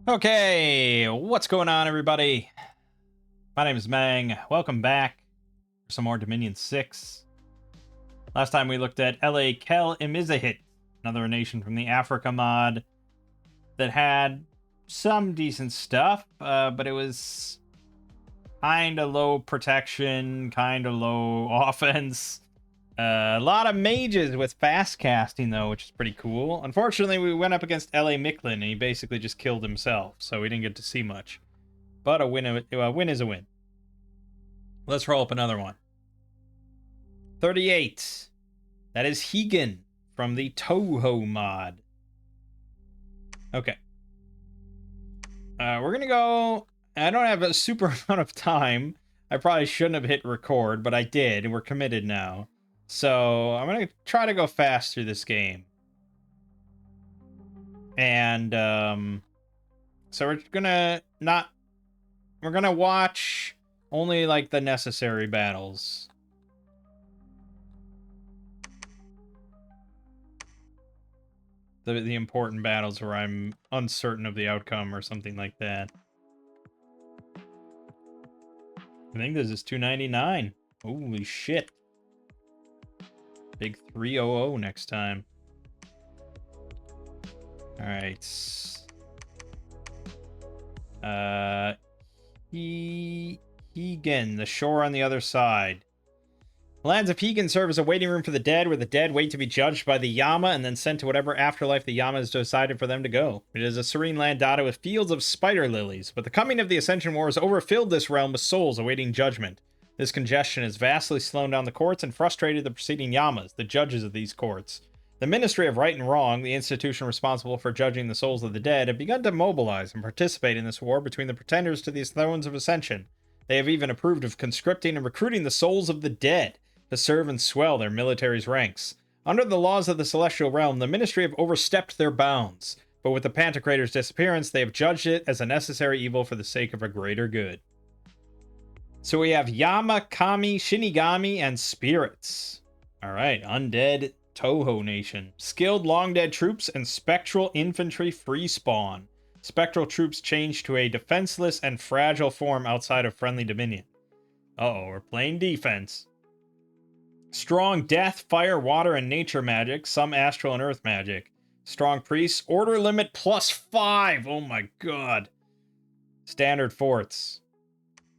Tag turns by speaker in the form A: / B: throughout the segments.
A: Okay, what's going on, everybody? My name is Mangg. Welcome back for some more Dominion 6. Last time we looked at LA Kel Imizahit, another nation from the Africa mod that had some decent stuff, but it was kind of low protection, kind of low offense. A lot of mages with fast casting, though, which is pretty cool. Unfortunately, we went up against L.A. Micklin, and he basically just killed himself, so we didn't get to see much. But a win is a win. Let's roll up another one. 38. That is Higan from the Toho mod. Okay. We're going to go... I don't have a super amount of time. I probably shouldn't have hit record, but I did, and we're committed now. So I'm going to try to go fast through this game. And so we're going to watch only like the necessary battles. The important battles where I'm uncertain of the outcome or something like that. I think this is 299. Holy shit. Big 300 next time. Alright. Higan, the shore on the other side. The lands of Higan serve as a waiting room for the dead, where the dead wait to be judged by the Yama and then sent to whatever afterlife the Yama has decided for them to go. It is a serene land dotted with fields of spider lilies, but the coming of the Ascension War has overfilled this realm with souls awaiting judgment. This congestion has vastly slowed down the courts and frustrated the preceding Yamas, the judges of these courts. The Ministry of Right and Wrong, the institution responsible for judging the souls of the dead, have begun to mobilize and participate in this war between the pretenders to these thrones of ascension. They have even approved of conscripting and recruiting the souls of the dead to serve and swell their military's ranks. Under the laws of the Celestial Realm, the Ministry have overstepped their bounds, but with the Pantocrator's disappearance, they have judged it as a necessary evil for the sake of a greater good. So we have Yama, Kami, Shinigami, and Spirits. Alright, Undead Toho Nation. Skilled long dead troops and spectral infantry free spawn. Spectral troops change to a defenseless and fragile form outside of friendly dominion. Uh-oh, we're playing defense. Strong death, fire, water, and nature magic. Some astral and earth magic. Strong priests. Order limit +5. Oh my god. Standard forts.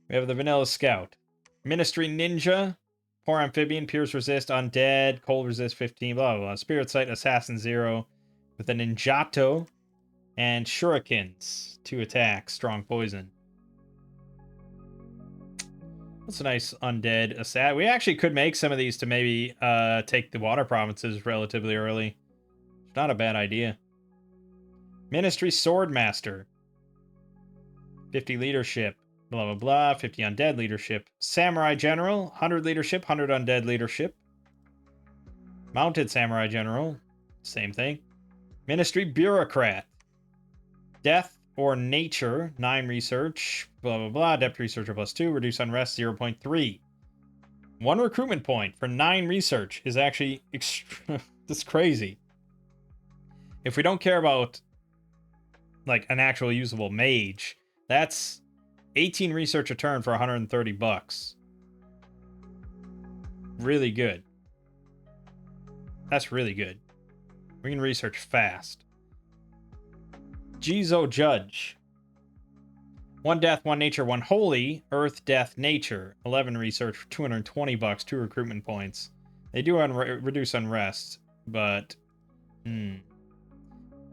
A: We have the Vanilla Scout. Ministry Ninja. Poor Amphibian. Pierce resist. Undead. Cold resist 15. Blah, blah, blah. Spirit Sight. Assassin 0. With a Ninjato. And Shurikens. 2 attacks. Strong poison. That's a nice undead assassin. We actually could make some of these to maybe take the water provinces relatively early. It's not a bad idea. Ministry Swordmaster. 50 leadership. Blah, blah, blah. 50 undead leadership. Samurai General. 100 leadership. 100 undead leadership. Mounted Samurai General. Same thing. Ministry Bureaucrat. Death or Nature. 9 research. Blah, blah, blah. Depth Researcher +2. Reduce Unrest 0.3. 1 recruitment point for 9 research is actually that's crazy. If we don't care about like an actual usable mage, that's 18 research a turn for 130 bucks. Really good. That's really good. We can research fast. Jizo Judge. 1 death, 1 nature, 1 holy. Earth, death, nature. 11 research for 220 bucks, 2 recruitment points. They do reduce unrest, but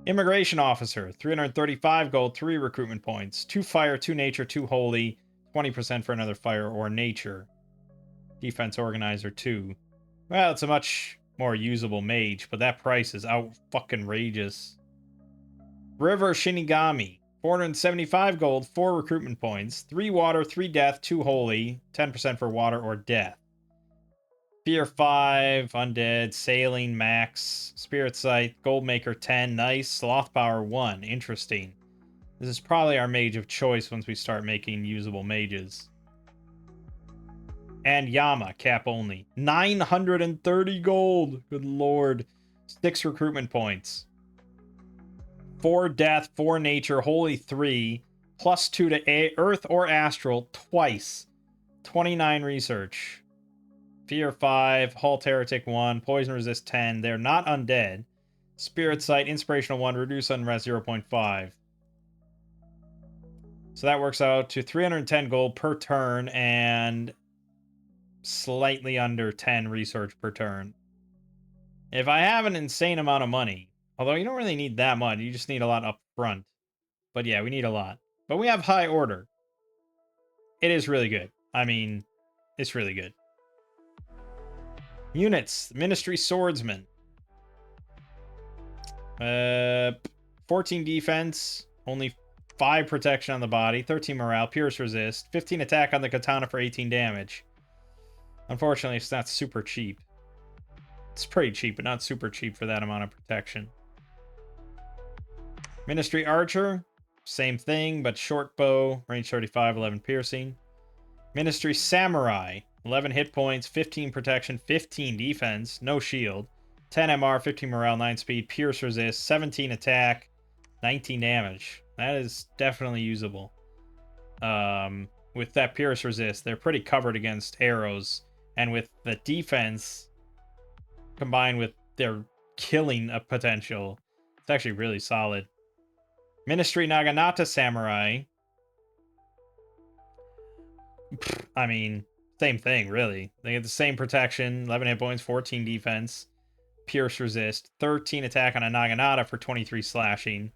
A: Immigration Officer, 335 gold, 3 recruitment points. 2 fire, 2 nature, 2 holy. 20% for another fire or nature. Defense Organizer 2. Well, it's a much more usable mage, but that price is out-fucking-rageous. River Shinigami, 475 gold, 4 recruitment points. 3 water, 3 death, 2 holy. 10% for water or death. Fear 5, Undead, Sailing, Max, Spirit Sight, Goldmaker 10, nice, Sloth Power 1, interesting. This is probably our mage of choice once we start making usable mages. And Yama, cap only. 930 gold, good lord. 6 recruitment points. 4 death, 4 nature, holy 3, +2 to earth or astral twice. 29 research. Fear 5, halt heretic 1, poison resist 10. They're not undead. Spirit sight, inspirational 1, reduce unrest 0.5. So that works out to 310 gold per turn and slightly under 10 research per turn. If I have an insane amount of money, although you don't really need that much, you just need a lot up front. But yeah, we need a lot. But we have high order. It is really good. I mean, it's really good. Units, Ministry Swordsman. 14 defense, only 5 protection on the body, 13 morale, pierce resist, 15 attack on the katana for 18 damage. Unfortunately, it's not super cheap. It's pretty cheap, but not super cheap for that amount of protection. Ministry Archer, same thing, but short bow, range 35, 11 piercing. Ministry Samurai, 11 hit points, 15 protection, 15 defense, no shield, 10 MR, 15 morale, 9 speed, pierce resist, 17 attack, 19 damage. That is definitely usable. With that pierce resist, they're pretty covered against arrows, and with the defense combined with their killing potential, it's actually really solid. Ministry Naginata Samurai. I mean, same thing, really. They get the same protection, 11 hit points, 14 defense, pierce resist, 13 attack on a Naginata for 23 slashing.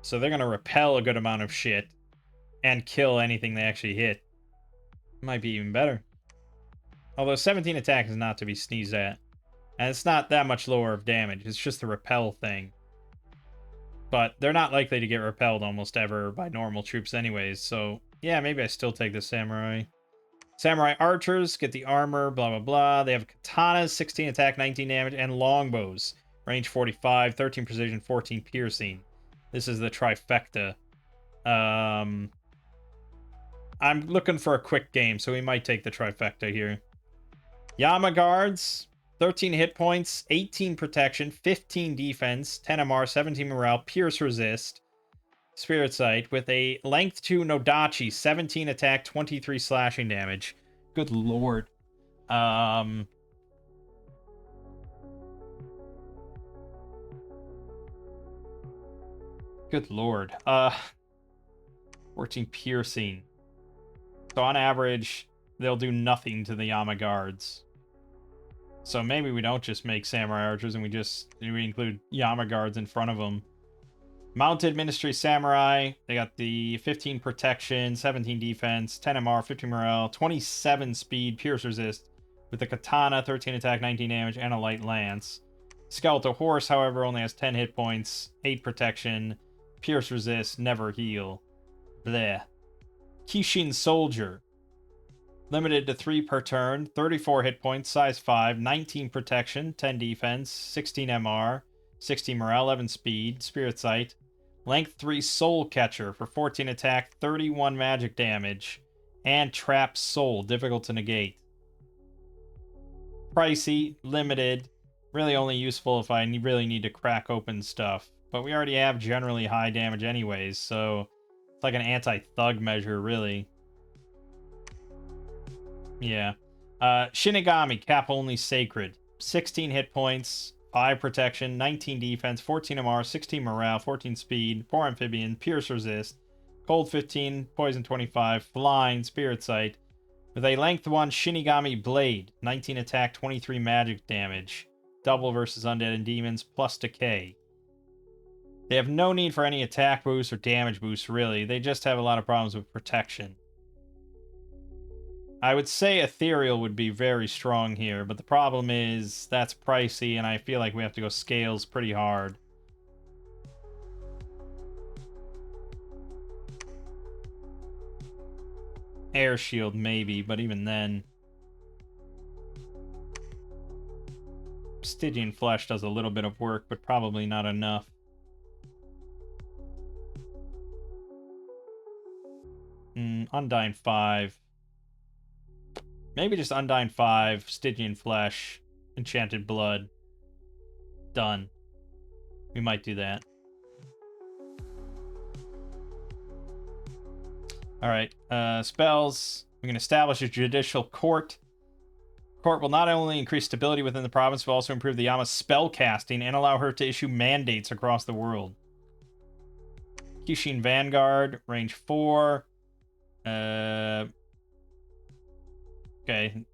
A: So they're going to repel a good amount of shit and kill anything they actually hit. Might be even better. Although 17 attack is not to be sneezed at. And it's not that much lower of damage. It's just the repel thing. But they're not likely to get repelled almost ever by normal troops anyways. So yeah, maybe I still take the Samurai. Samurai Archers get the armor, blah, blah, blah. They have katanas, 16 attack, 19 damage, and longbows. Range 45, 13 precision, 14 piercing. This is the trifecta. I'm looking for a quick game, so we might take the trifecta here. Yama Guards, 13 hit points, 18 protection, 15 defense, 10 MR, 17 morale, pierce resist, spirit sight, with a length 2 Nodachi, 17 attack, 23 slashing damage. Good lord. Good lord. 14 piercing. So on average, they'll do nothing to the Yama Guards. So maybe we don't just make Samurai Archers and we include Yama Guards in front of them. Mounted Ministry Samurai, they got the 15 protection, 17 defense, 10 MR, 15 morale, 27 speed, pierce resist, with a katana, 13 attack, 19 damage, and a light lance. Skeletal Horse, however, only has 10 hit points, 8 protection, pierce resist, never heal. Bleh. Kishin Soldier. Limited to 3 per turn, 34 hit points, size 5, 19 protection, 10 defense, 16 MR, 16 morale, 11 speed, spirit sight. Length 3 Soul Catcher for 14 attack, 31 magic damage, and Trap Soul, difficult to negate. Pricey, limited, really only useful if I really need to crack open stuff. But we already have generally high damage anyways, so it's like an anti-thug measure, really. Yeah. Shinigami, cap only sacred. 16 hit points, 5 protection, 19 defense, 14 MR, 16 morale, 14 speed, 4 amphibian, pierce resist, cold 15, poison 25, flying, spirit sight. With a length 1 Shinigami blade, 19 attack, 23 magic damage. Double versus undead and demons, plus decay. They have no need for any attack boost or damage boost, really. They just have a lot of problems with protection. I would say Ethereal would be very strong here, but the problem is that's pricey, and I feel like we have to go scales pretty hard. Air Shield, maybe, but even then... Stygian Flesh does a little bit of work, but probably not enough. Undying 5. Maybe just Undying 5, Stygian Flesh, Enchanted Blood. Done. We might do that. All right. Spells. We can establish a judicial court. Court will not only increase stability within the province, but also improve the Yama's spell casting and allow her to issue mandates across the world. Kishin Vanguard, range 4. Okay,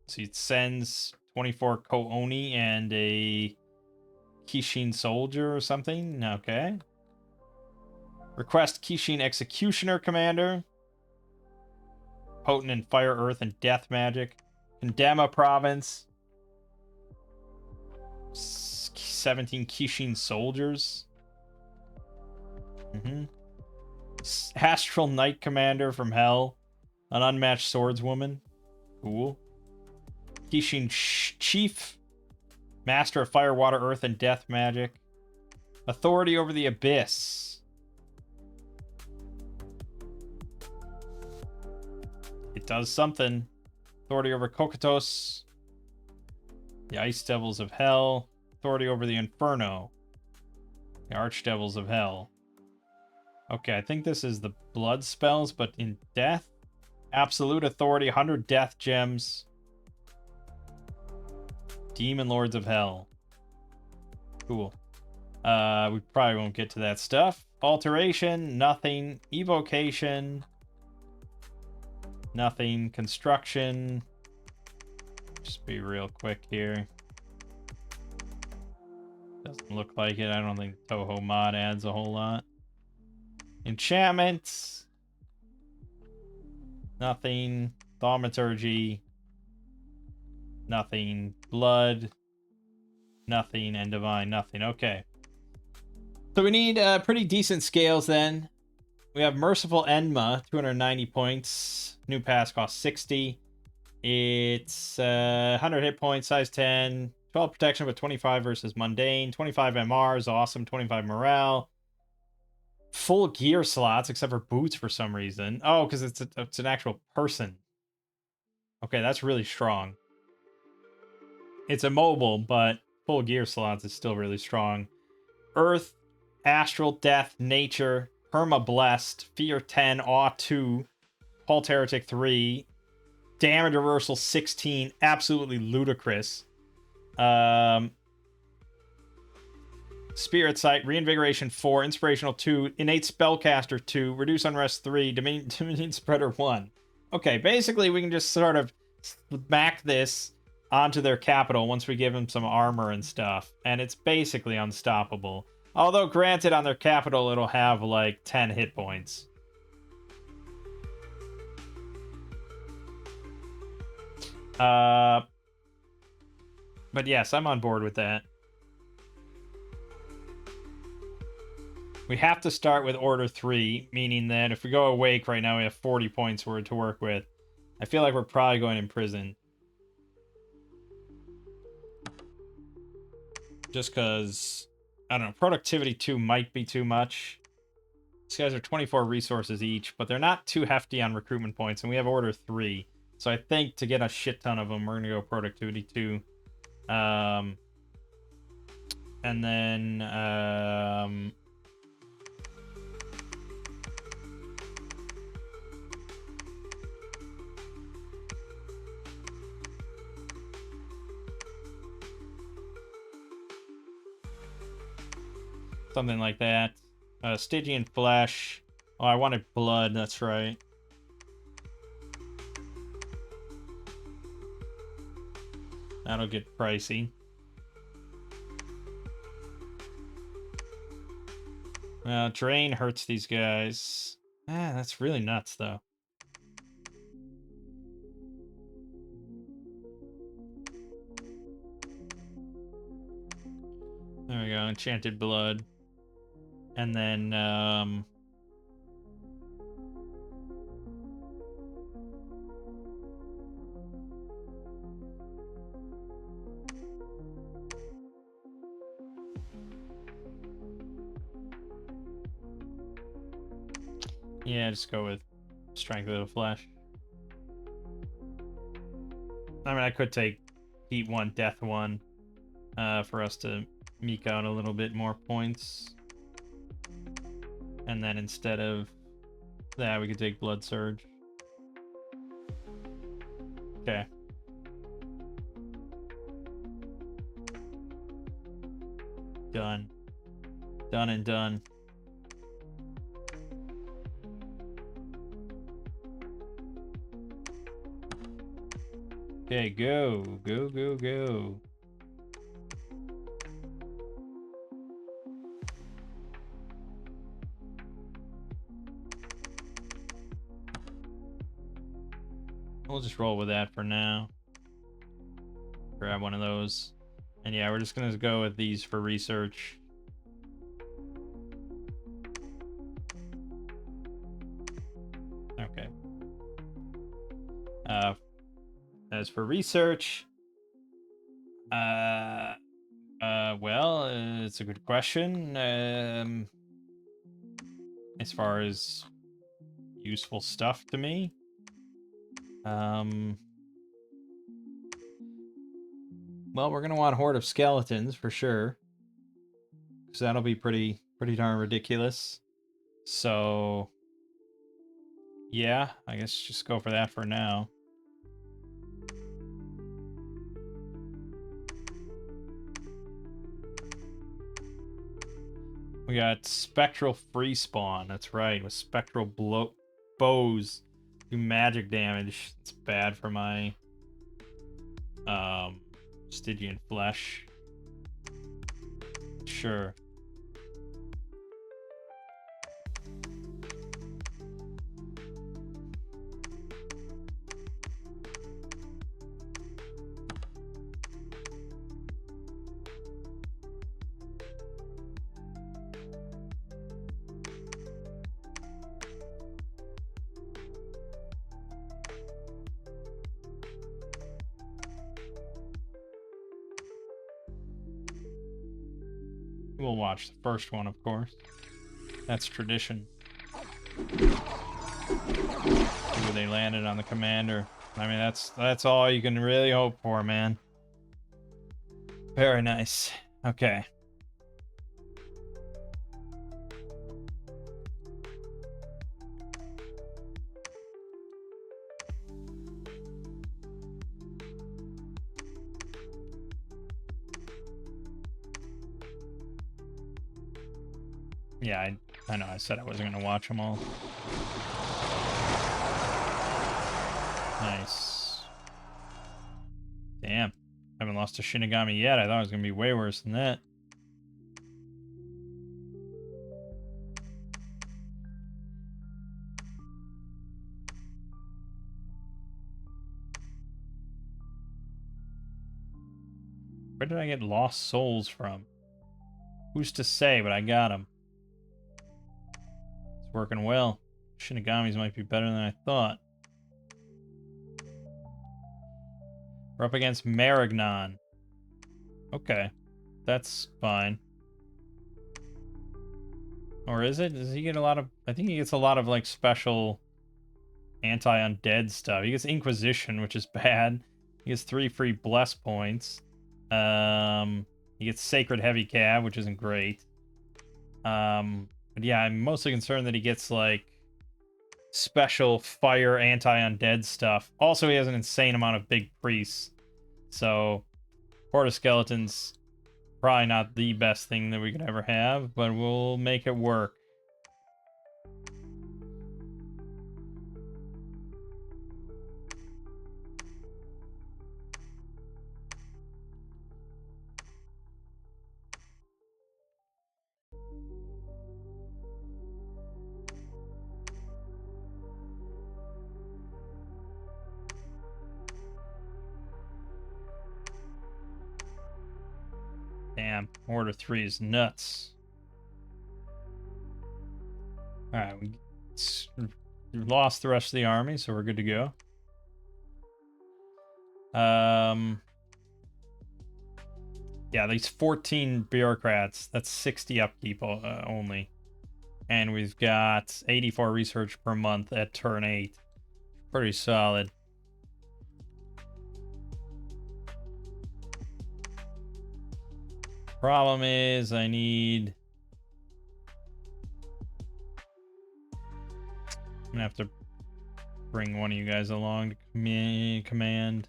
A: so it sends 24 Kooni and a Kishin soldier or something. Okay. Request Kishin Executioner Commander. Potent in fire, earth, and death magic. Condemn a province. 17 Kishin soldiers. Astral Knight Commander from Hell. An unmatched swordswoman. Cool. Kishin Chief. Master of fire, water, earth, and death magic. Authority over the abyss. It does something. Authority over Kokotos. The Ice Devils of Hell. Authority over the Inferno. The Archdevils of Hell. Okay, I think this is the blood spells, but in death. Absolute authority, 100 death gems. Demon Lords of Hell. Cool. We probably won't get to that stuff. Alteration, nothing. Evocation, nothing. Construction. Just be real quick here. Doesn't look like it. I don't think Toho mod adds a whole lot. Enchantments. Nothing. Thaumaturgy. Nothing. Blood. Nothing. And divine. Nothing. Okay. So we need pretty decent scales then. We have Merciful Enma, 290 points. New pass costs 60. It's 100 hit points, size 10. 12 protection with 25 versus mundane. 25 MR is awesome. 25 morale. Full gear slots except for boots for some reason. Oh, because it's an actual person. Okay, that's really strong. It's immobile, but full gear slots is still really strong. Earth, Astral, Death, Nature, Perma Blessed, Fear 10, Awe 2, Halt Heretic 3, Damage Reversal 16, absolutely ludicrous. Spirit Sight, Reinvigoration 4, Inspirational 2, Innate Spellcaster 2, Reduce Unrest 3, Dominion Spreader 1. Okay, basically we can just sort of smack this onto their capital once we give them some armor and stuff, and it's basically unstoppable. Although, granted, on their capital it'll have like 10 hit points. But yes, I'm on board with that. We have to start with Order 3, meaning that if we go Awake right now, we have 40 points to work with. I feel like we're probably going in prison. Just because, I don't know, Productivity 2 might be too much. These guys are 24 resources each, but they're not too hefty on recruitment points, and we have Order 3. So I think to get a shit ton of them, we're going to go Productivity 2. And then... something like that. Stygian Flesh. Oh, I wanted blood, that's right. That'll get pricey. Drain hurts these guys. That's really nuts, though. There we go, Enchanted Blood. And then, yeah, just go with Strength of the Flesh. I mean, I could take Heat 1, Death 1, for us to meek out a little bit more points. And then instead of that, we could take Blood Surge. Okay. Done. Done and done. Okay, go. Go, go, go. We'll just roll with that for now. Grab one of those. And yeah, we're just gonna go with these for research. Okay. As for research, well, it's a good question. As far as useful stuff to me, well, we're gonna want a horde of skeletons for sure, because that'll be pretty darn ridiculous. So, yeah, I guess just go for that for now. We got spectral free spawn. That's right, with spectral bows do magic damage. It's bad for my Stygian flesh. Sure. We'll watch the first one, of course. That's tradition. Ooh, they landed on the commander. I mean, that's all you can really hope for, man. Very nice. Okay. Yeah, I know. I said I wasn't going to watch them all. Nice. Damn. Haven't lost a Shinigami yet. I thought it was going to be way worse than that. Where did I get lost souls from? Who's to say, but I got them. It's working well. Shinigamis might be better than I thought. We're up against Marignon. Okay. That's fine. Or is it? Does he get a lot of... I think he gets a lot of, like, special anti-undead stuff. He gets Inquisition, which is bad. He gets 3 free Bless points. He gets Sacred Heavy Cav, which isn't great. But yeah, I'm mostly concerned that he gets, like, special fire anti-undead stuff. Also, he has an insane amount of big priests. So, Horde of Skeletons, probably not the best thing that we could ever have, but we'll make it work. Damn, Order 3 is nuts. Alright, we lost the rest of the army, so we're good to go. Yeah, these 14 bureaucrats, that's 60 upkeep only. And we've got 84 research per month at turn 8. Pretty solid. Problem is, I need... I'm gonna have to bring one of you guys along to command.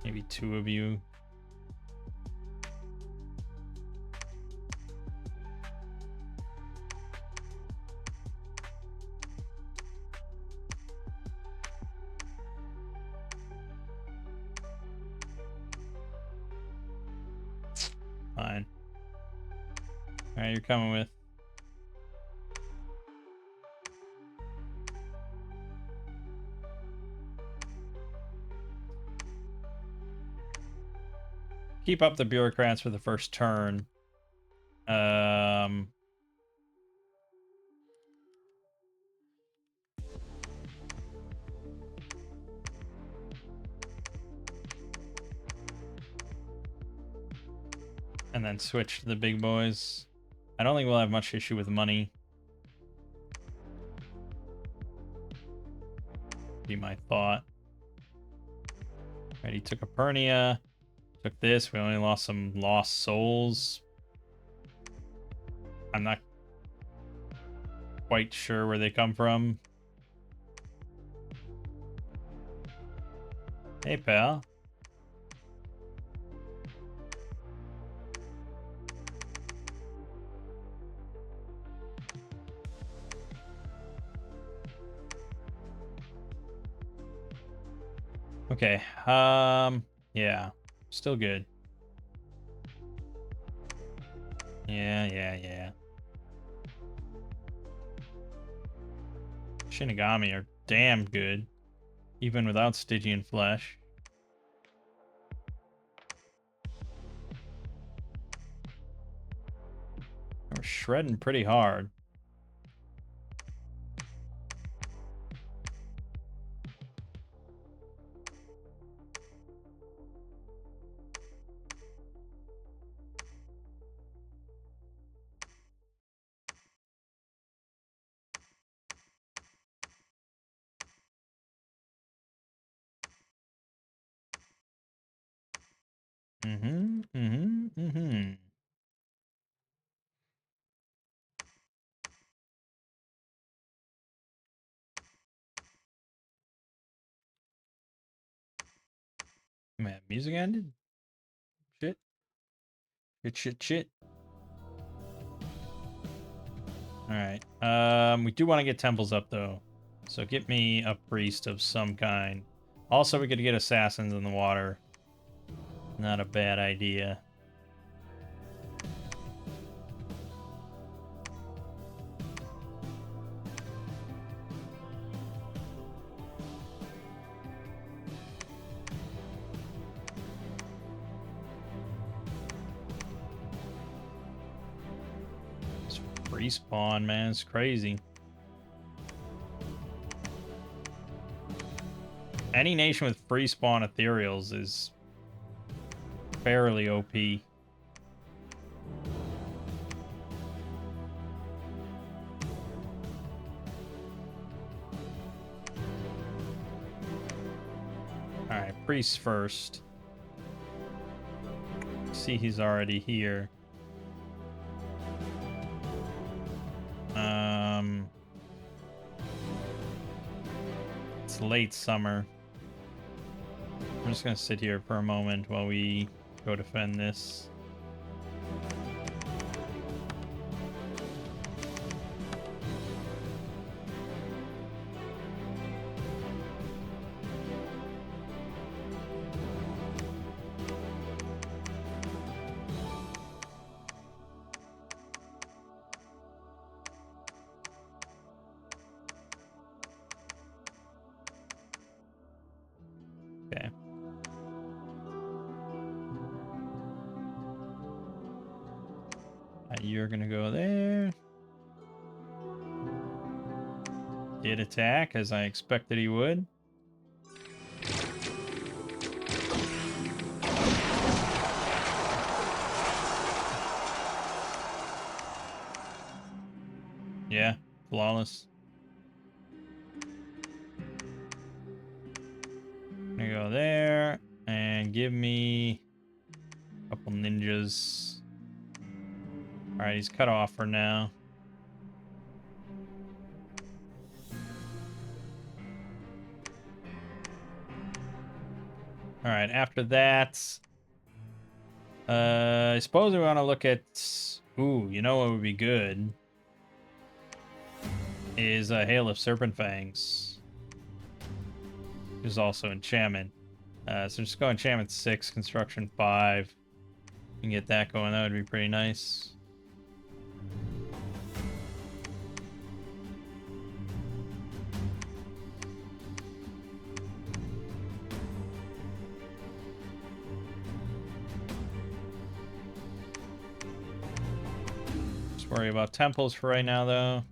A: Maybe 2 of you. Fine. Alright, you're coming with. Keep up the bureaucrats for the first turn. And then switch to the big boys. I don't think we'll have much issue with money. Be my thought. Right, he took Epernia. Took this. We only lost some lost souls. I'm not quite sure where they come from. Hey, pal. Okay. Yeah. Still good. Yeah. Shinigami are damn good. Even without Stygian flesh. We're shredding pretty hard. Man, music ended? Shit. Alright. We do want to get temples up, though. So get me a priest of some kind. Also, we could get assassins in the water. Not a bad idea. This respawn, man, it's crazy. Any nation with free spawn ethereals is fairly OP. Alright, priests first. See, he's already here. It's late summer. I'm just gonna sit here for a moment while we go defend this. Okay. You're gonna go there. Did attack, as I expected he would. Yeah, flawless. Gonna go there and give me a couple ninjas. Alright, he's cut off for now. Alright, after that... I suppose we want to look at... Ooh, you know what would be good? Is a Hail of Serpent Fangs. Which is also enchantment. So just go enchantment 6, construction 5. You can get that going, that would be pretty nice. Just worry about temples for right now, though.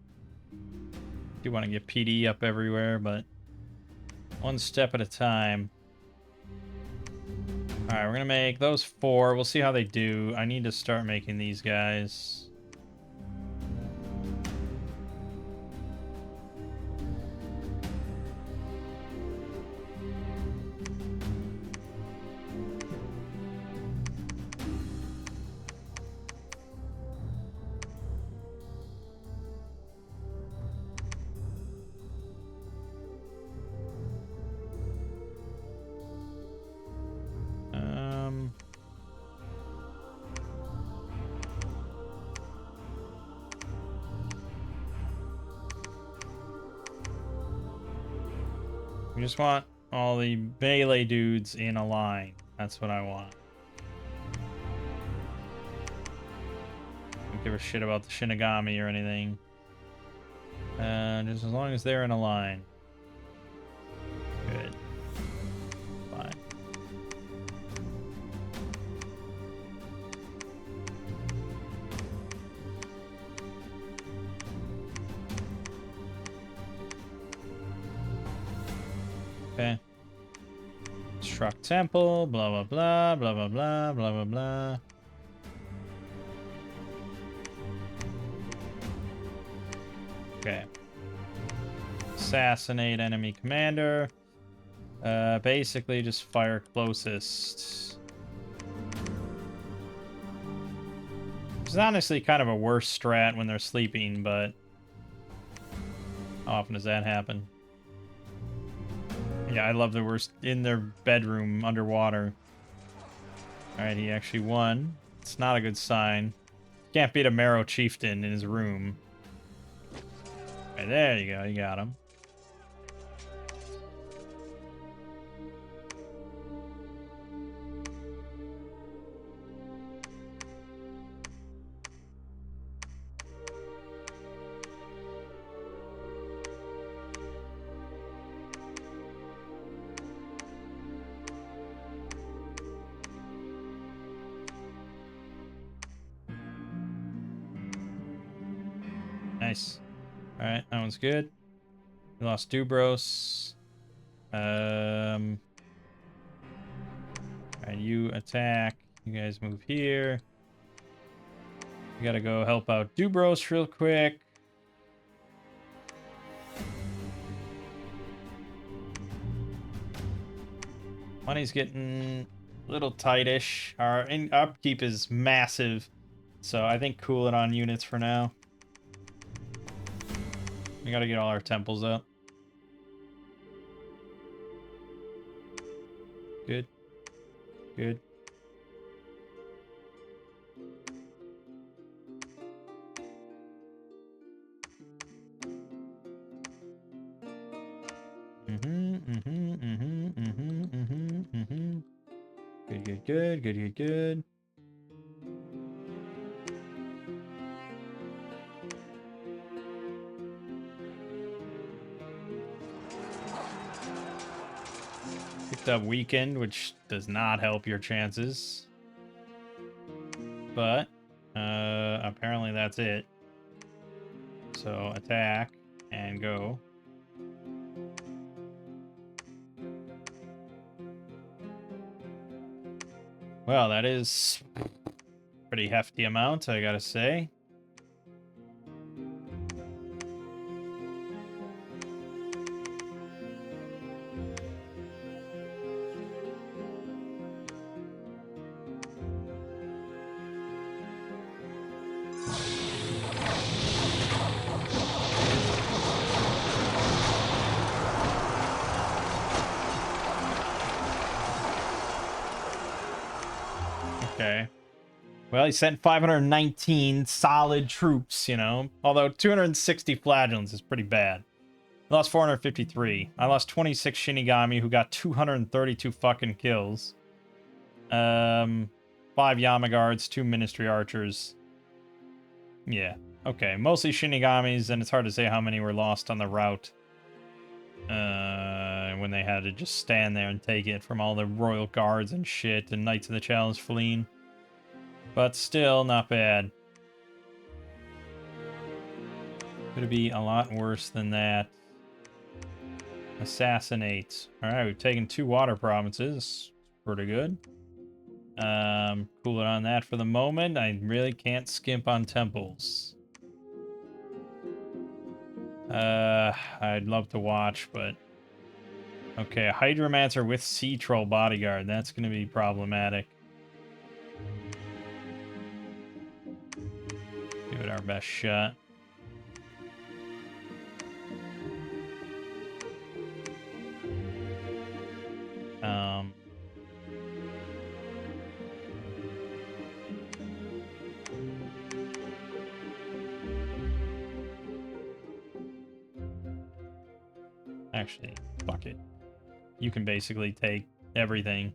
A: Do want to get PD up everywhere, but one step at a time. Alright, we're gonna make those 4. We'll see how they do. I need to start making these guys. We just want all the melee dudes in a line. That's what I want. Don't give a shit about the Shinigami or anything. Just as long as they're in a line. Good. Fine. Okay. Struck temple, blah blah blah, blah blah blah, blah blah blah. Okay. Assassinate enemy commander. Basically just fire closest. It's honestly kind of a worse strat when they're sleeping, but how often does that happen? Yeah, I love that we're in their bedroom underwater. Alright, he actually won. It's not a good sign. Can't beat a Marrow Chieftain in his room. Right, there you go, you got him. Nice. Alright, that one's good. We lost Dubros. Alright, you attack. You guys move here. We gotta go help out Dubros real quick. Money's getting a little tightish. Our upkeep is massive. So I think cool it on units for now. We gotta get all our temples up. Good. Good. Good, good, good, good, good, good. Picked up weakened, which does not help your chances. But apparently that's it. So attack and go. Well, that is pretty hefty amount, I gotta say. Okay. Well, he sent 519 solid troops, you know. Although 260 flagellants is pretty bad. I lost 453. I lost 26 Shinigami, who got 232 fucking kills. 5 Yama guards, 2 ministry archers. Yeah. Okay. Mostly Shinigamis, and it's hard to say how many were lost on the route. When they had to just stand there and take it from all the royal guards and shit, and Knights of the Challenge fleeing. But still, not bad. Could be a lot worse than that. Assassinate. Alright, we've taken 2 water provinces. Pretty good. Cool it on that for the moment. I really can't skimp on temples. I'd love to watch, but... Okay, a Hydromancer with Sea Troll Bodyguard. That's going to be problematic. Give it our best shot. Actually, fuck it. You can basically take everything.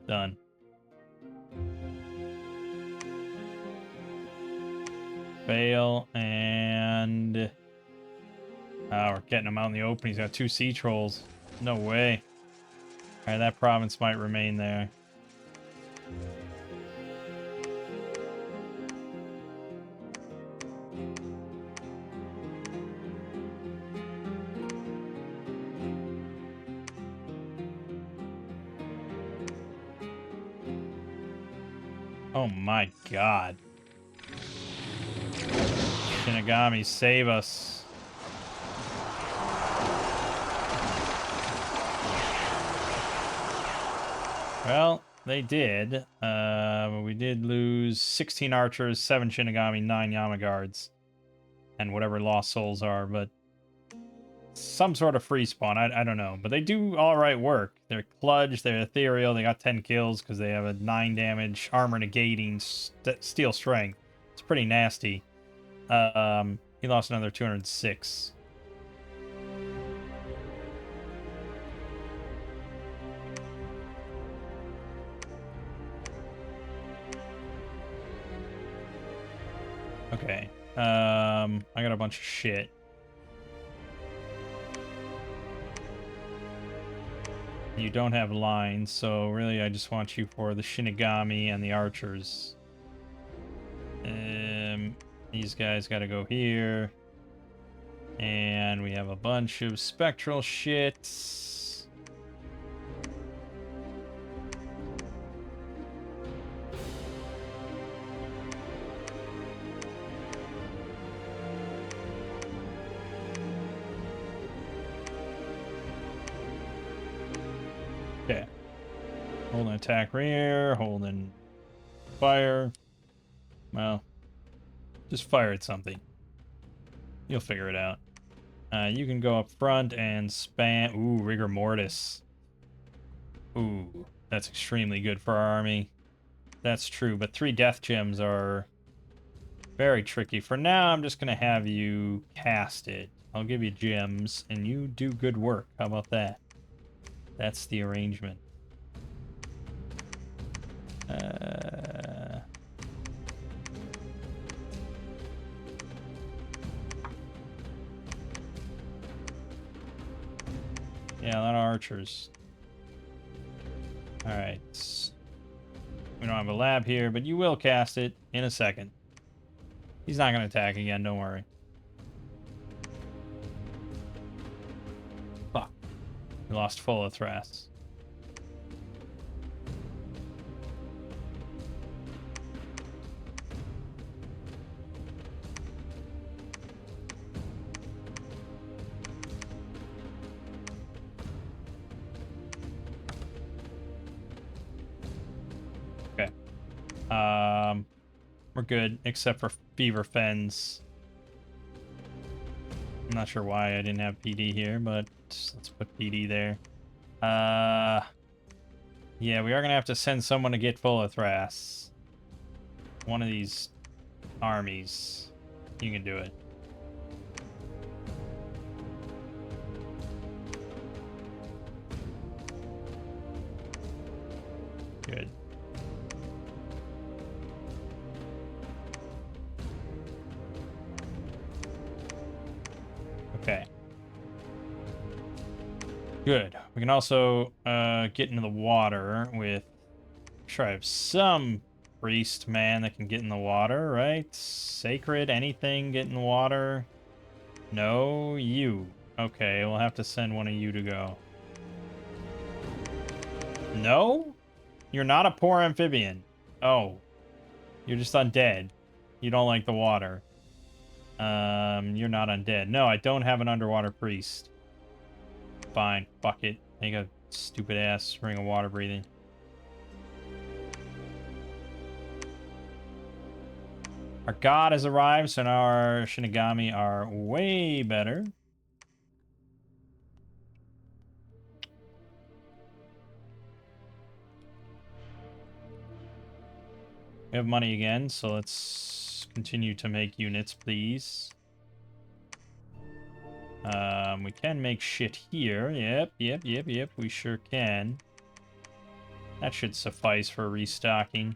A: Done. Fail, and... Oh, we're getting him out in the open. He's got 2 sea trolls. No way. Alright, that province might remain there. Oh my god. Shinigami, save us. Well, they did. We did lose 16 archers, 7 Shinigami, 9 Yama guards. And whatever lost souls are, but... Some sort of free spawn, I don't know. But they do alright work. They're Kludge, they're ethereal, they got 10 kills because they have a 9 damage, armor negating, steel strength. It's pretty nasty. He lost another 206. Okay. I got a bunch of shit. You don't have lines, so really I just want you for the Shinigami and the archers. These guys gotta go here. And we have a bunch of spectral shit. Okay. Hold an attack rear, holding fire. Well, just fire at something. You'll figure it out. You can go up front and spam. Ooh, rigor mortis. Ooh, that's extremely good for our army. That's true, but 3 death gems are very tricky. For now, I'm just going to have you cast it. I'll give you gems, and you do good work. How about that? That's the arrangement. Yeah, a lot of archers. Alright. We don't have a lab here, but you will cast it in a second. He's not going to attack again, don't worry. Fuck. We lost full of Thras. Okay. We're good, except for Fever Fens. I'm not sure why I didn't have PD here, but let's put PD there. Yeah, we are going to have to send someone to get Thras. One of these armies. You can do it. Good. Okay. Good. We can also get into the water with... Sure, I have some priest man that can get in the water, right? Sacred, anything get in the water? No, you. Okay, we'll have to send one of you to go. No? You're not a poor amphibian. Oh. You're just undead. You don't like the water. You're not undead. No, I don't have an underwater priest. Fine. Fuck it. Make a stupid ass ring of water breathing. Our god has arrived, so now our Shinigami are way better. We have money again, so let's continue to make units, please. We can make shit here. Yep. We sure can. That should suffice for restocking.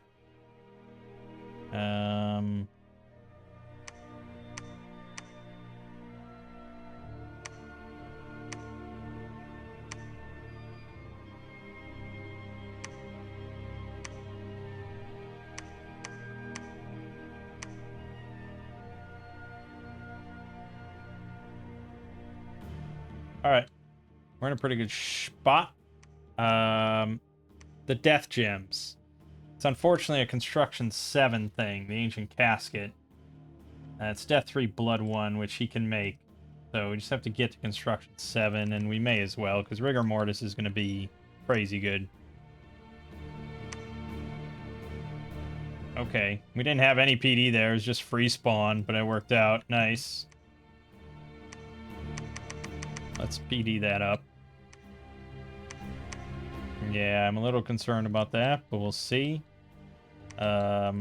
A: Alright. We're in a pretty good spot. The Death Gems. It's unfortunately a Construction 7 thing, the Ancient Casket. It's Death 3, Blood 1, which he can make. So we just have to get to Construction 7, and we may as well, because Rigor Mortis is going to be crazy good. Okay, we didn't have any PD there, it was just free spawn, but it worked out. Nice. Let's PD that up. Yeah, I'm a little concerned about that, but we'll see. We are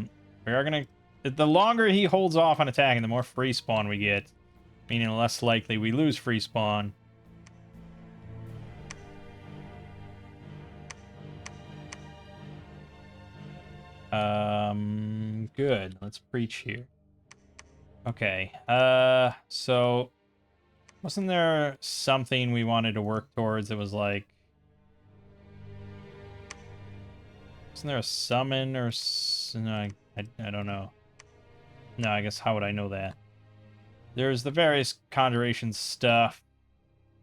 A: gonna... The longer he holds off on attacking, the more free spawn we get. Meaning the less likely we lose free spawn. Good. Let's preach here. Okay. So... Wasn't there something we wanted to work towards that was like... Wasn't there a summon or... No, I don't know. No, I guess how would I know that? There's the various conjuration stuff.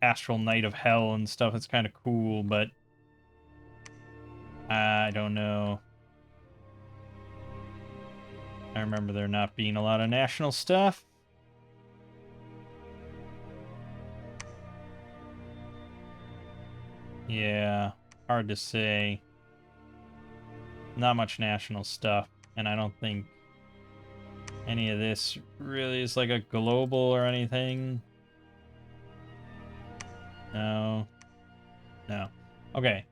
A: Astral Knight of Hell and stuff. It's kind of cool, but... I don't know. I remember there not being a lot of national stuff. Yeah, hard to say. Not much national stuff, and I don't think any of this really is like a global or anything. No. No. Okay.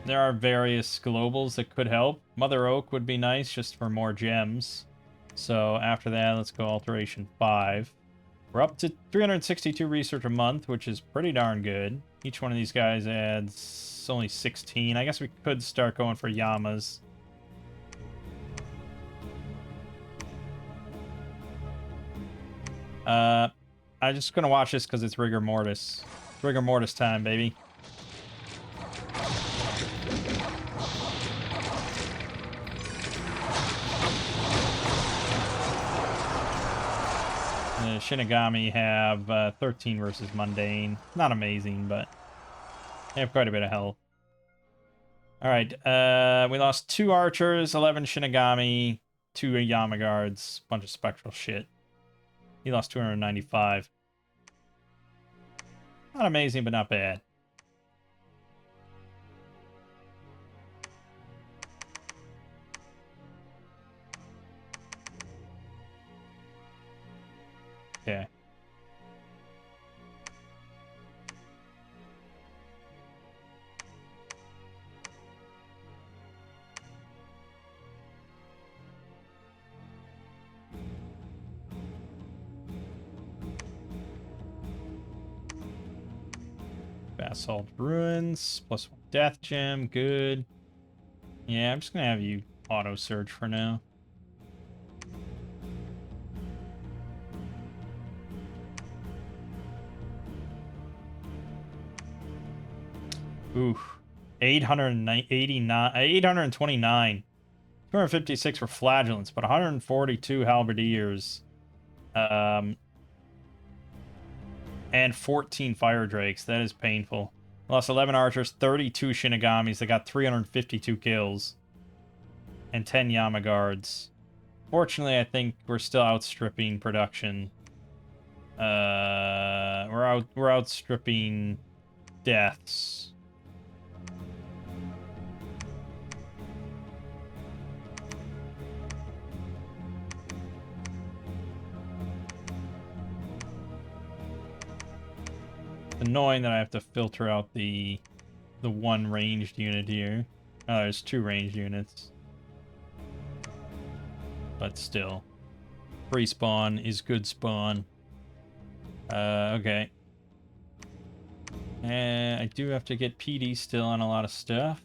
A: There are various globals that could help. Mother Oak would be nice just for more gems. So after that, let's go Alteration 5. We're up to 362 research a month, which is pretty darn good. Each one of these guys adds only 16. I guess we could start going for Yamas. I'm just gonna watch this because it's Rigor Mortis. It's Rigor Mortis time, baby. The Shinigami have 13 versus Mundane. Not amazing, but they have quite a bit of health. Alright, we lost 2 archers, 11 Shinigami, 2 Yama guards, bunch of spectral shit. He lost 295. Not amazing, but not bad. Okay. Assault Ruins. +1 Death Gem. Good. Yeah, I'm just going to have you auto search for now. Oof. 829. 256 for Flagellants, but 142 Halberdiers. And 14 Fire Drakes. That is painful. Lost 11 Archers, 32 Shinigamis. They got 352 kills. And 10 Yama Guards. Fortunately, I think we're still outstripping production. We're outstripping deaths. Annoying that I have to filter out the one ranged unit here. Oh, there's 2 ranged units. But still. Free spawn is good spawn. Okay. And I do have to get PD still on a lot of stuff.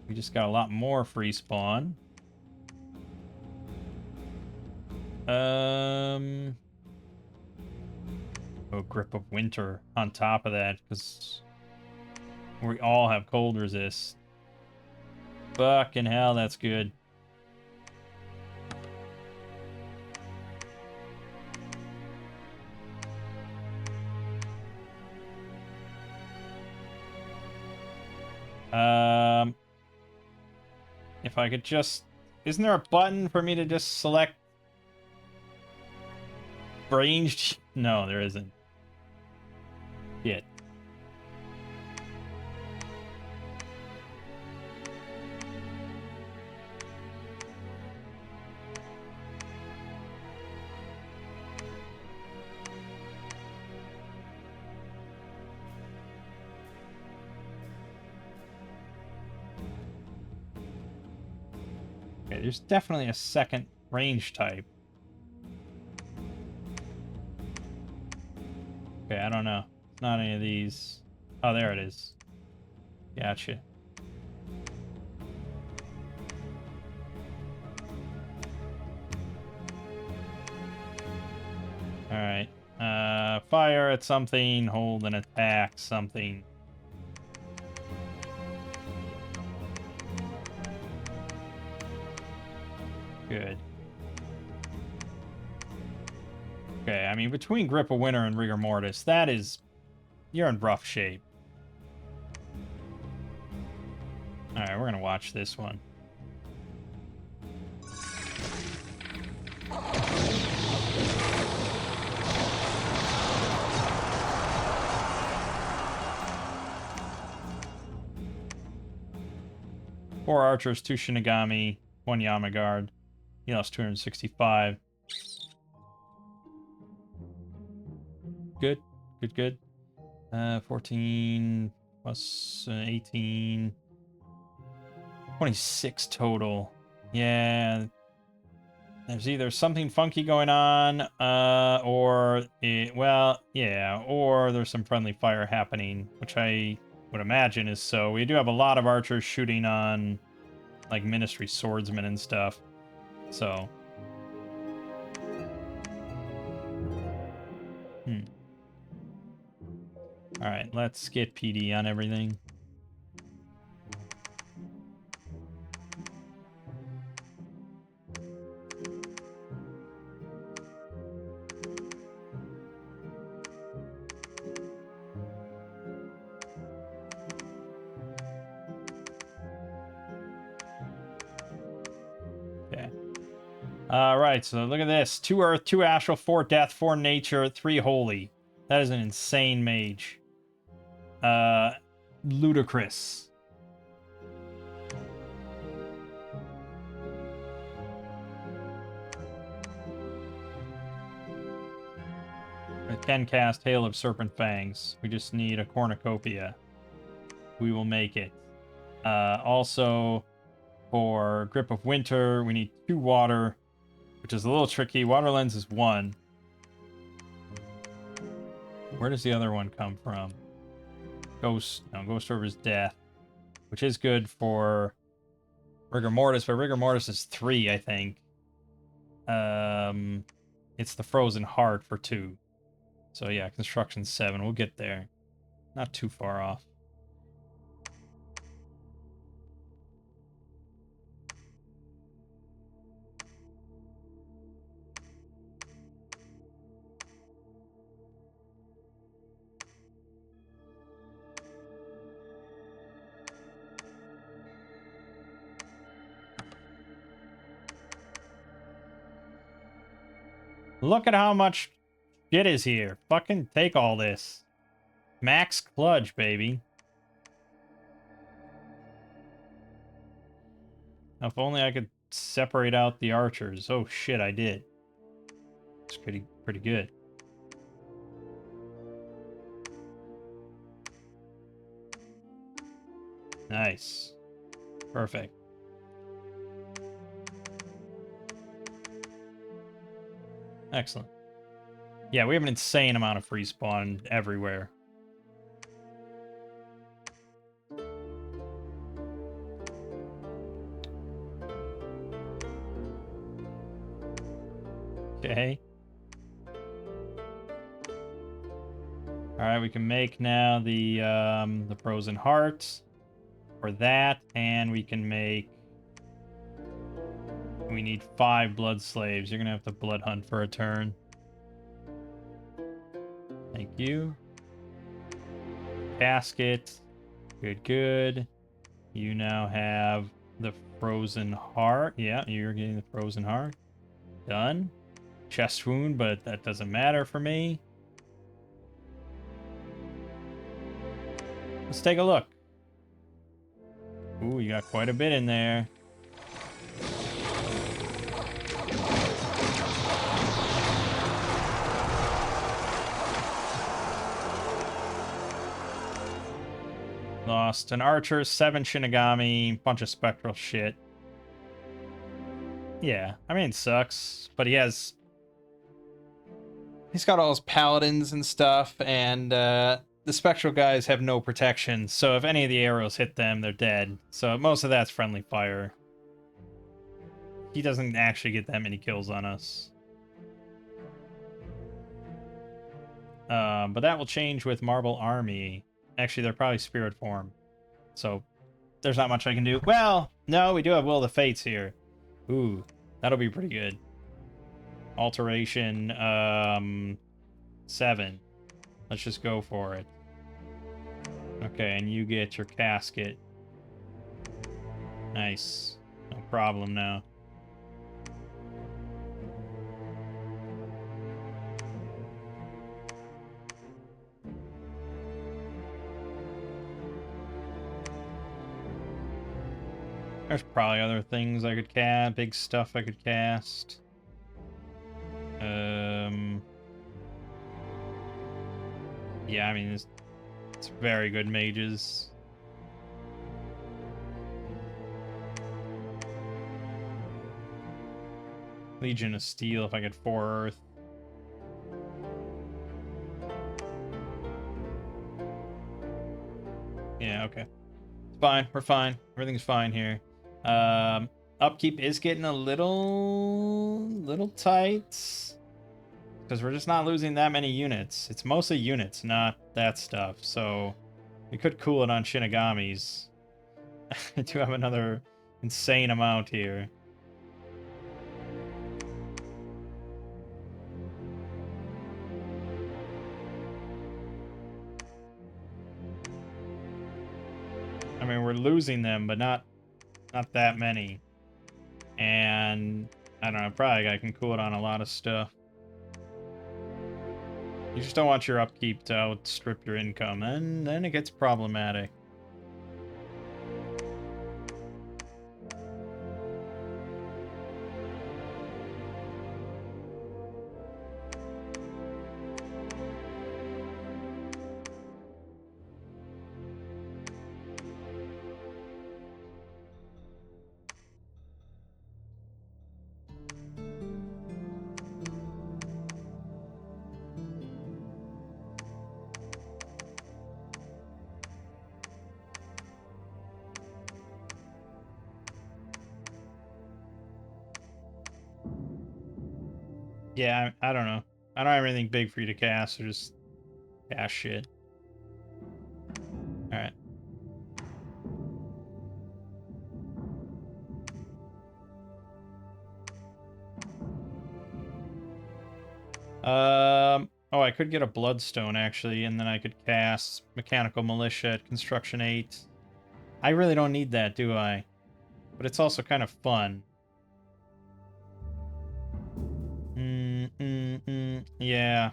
A: We just got a lot more free spawn. Oh, Grip of Winter on top of that, because we all have cold resist. Fucking hell, that's good. If I could just... Isn't there a button for me to just select ranged? No, there isn't. Shit. Okay, there's definitely a second range type. Okay, I don't know. It's not any of these. Oh, there it is. Gotcha. Alright. Fire at something, hold and attack something. Good. Okay, I mean, between Grip of Winter and Rigor Mortis, that is... You're in rough shape. Alright, we're gonna watch this one. Four Archers, 2 Shinigami, 1 Yama Guard. He lost 265. Good. Good, good. 14 plus 18. 26 total. Yeah. There's either something funky going on, or... well, yeah, or there's some friendly fire happening, which I would imagine is so. We do have a lot of archers shooting on, like, Ministry Swordsmen and stuff. So... Alright, let's get PD on everything. Okay. Alright, so look at this. 2 Earth, 2 Astral, 4 Death, 4 Nature, 3 Holy. That is an insane mage. Ludicrous. I can cast Hail of Serpent Fangs. We just need a Cornucopia. We will make it. Also, for Grip of Winter, we need 2 water, which is a little tricky. Water Lens is 1. Where does the other one come from? Ghost Orber's death, which is good for rigor mortis, but rigor mortis is 3, I think. It's the frozen heart for 2. So yeah, construction 7. We'll get there. Not too far off. Look at how much shit is here. Fucking take all this. Max Cludge, baby. If only I could separate out the archers. Oh shit, I did. It's pretty good. Nice. Perfect. Excellent. Yeah, we have an insane amount of free spawn everywhere. Okay. Alright, we can make now the frozen heart for that, and we can make... We need 5 blood slaves. You're gonna have to blood hunt for a turn. Thank you. Casket. Good, good. You now have the frozen heart. Yeah, you're getting the frozen heart. Done. Chest wound, but that doesn't matter for me. Let's take a look. Ooh, you got quite a bit in there. Lost an archer, 7 Shinigami, bunch of spectral shit. Yeah, I mean, it sucks, but he's got all his paladins and stuff, and the spectral guys have no protection, so if any of the arrows hit them, they're dead. So most of that's friendly fire. He doesn't actually get that many kills on us. But that will change with Marble Army. Actually, they're probably spirit form. So there's not much I can do. Well, no, we do have Will of the Fates here. Ooh, that'll be pretty good. Alteration, 7. Let's just go for it. Okay, and you get your casket. Nice. No problem now. There's probably other things I could cast, big stuff I could cast. Yeah, I mean, it's very good mages. Legion of Steel if I get 4 Earth. Yeah, okay. It's fine. We're fine. Everything's fine here. Upkeep is getting a little tight. Because we're just not losing that many units. It's mostly units, not that stuff. So we could cool it on Shinigamis. I do have another insane amount here. I mean, we're losing them, but not that many. And I don't know, probably I can cool it on a lot of stuff. You just don't want your upkeep to outstrip your income, and then it gets problematic. Yeah, I don't know. I don't have anything big for you to cast, so just cast shit. Alright. Oh, I could get a Bloodstone, actually, and then I could cast Mechanical Militia at Construction 8. I really don't need that, do I? But it's also kind of fun. Yeah.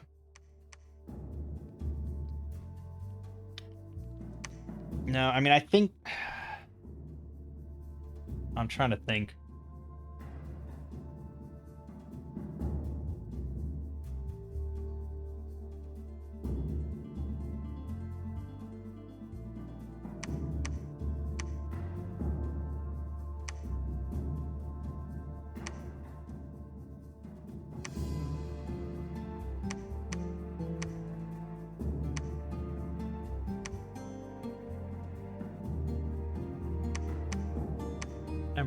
A: No, I mean, I think... I'm trying to think.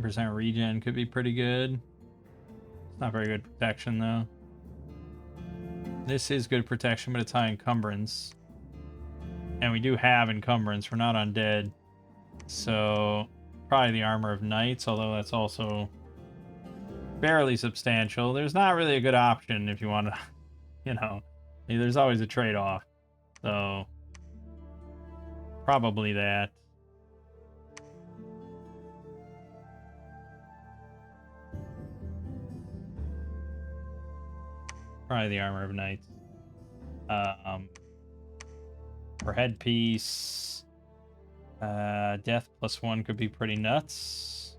A: %, regen could be pretty good. It's not very good protection, though. This is good protection, but it's high encumbrance. And we do have encumbrance. We're not undead. So, probably the Armor of Knights, although that's also fairly substantial. There's not really a good option if you want to, you know, there's always a trade-off. So, probably that. Probably the Armor of Knights. For headpiece, death +1 could be pretty nuts.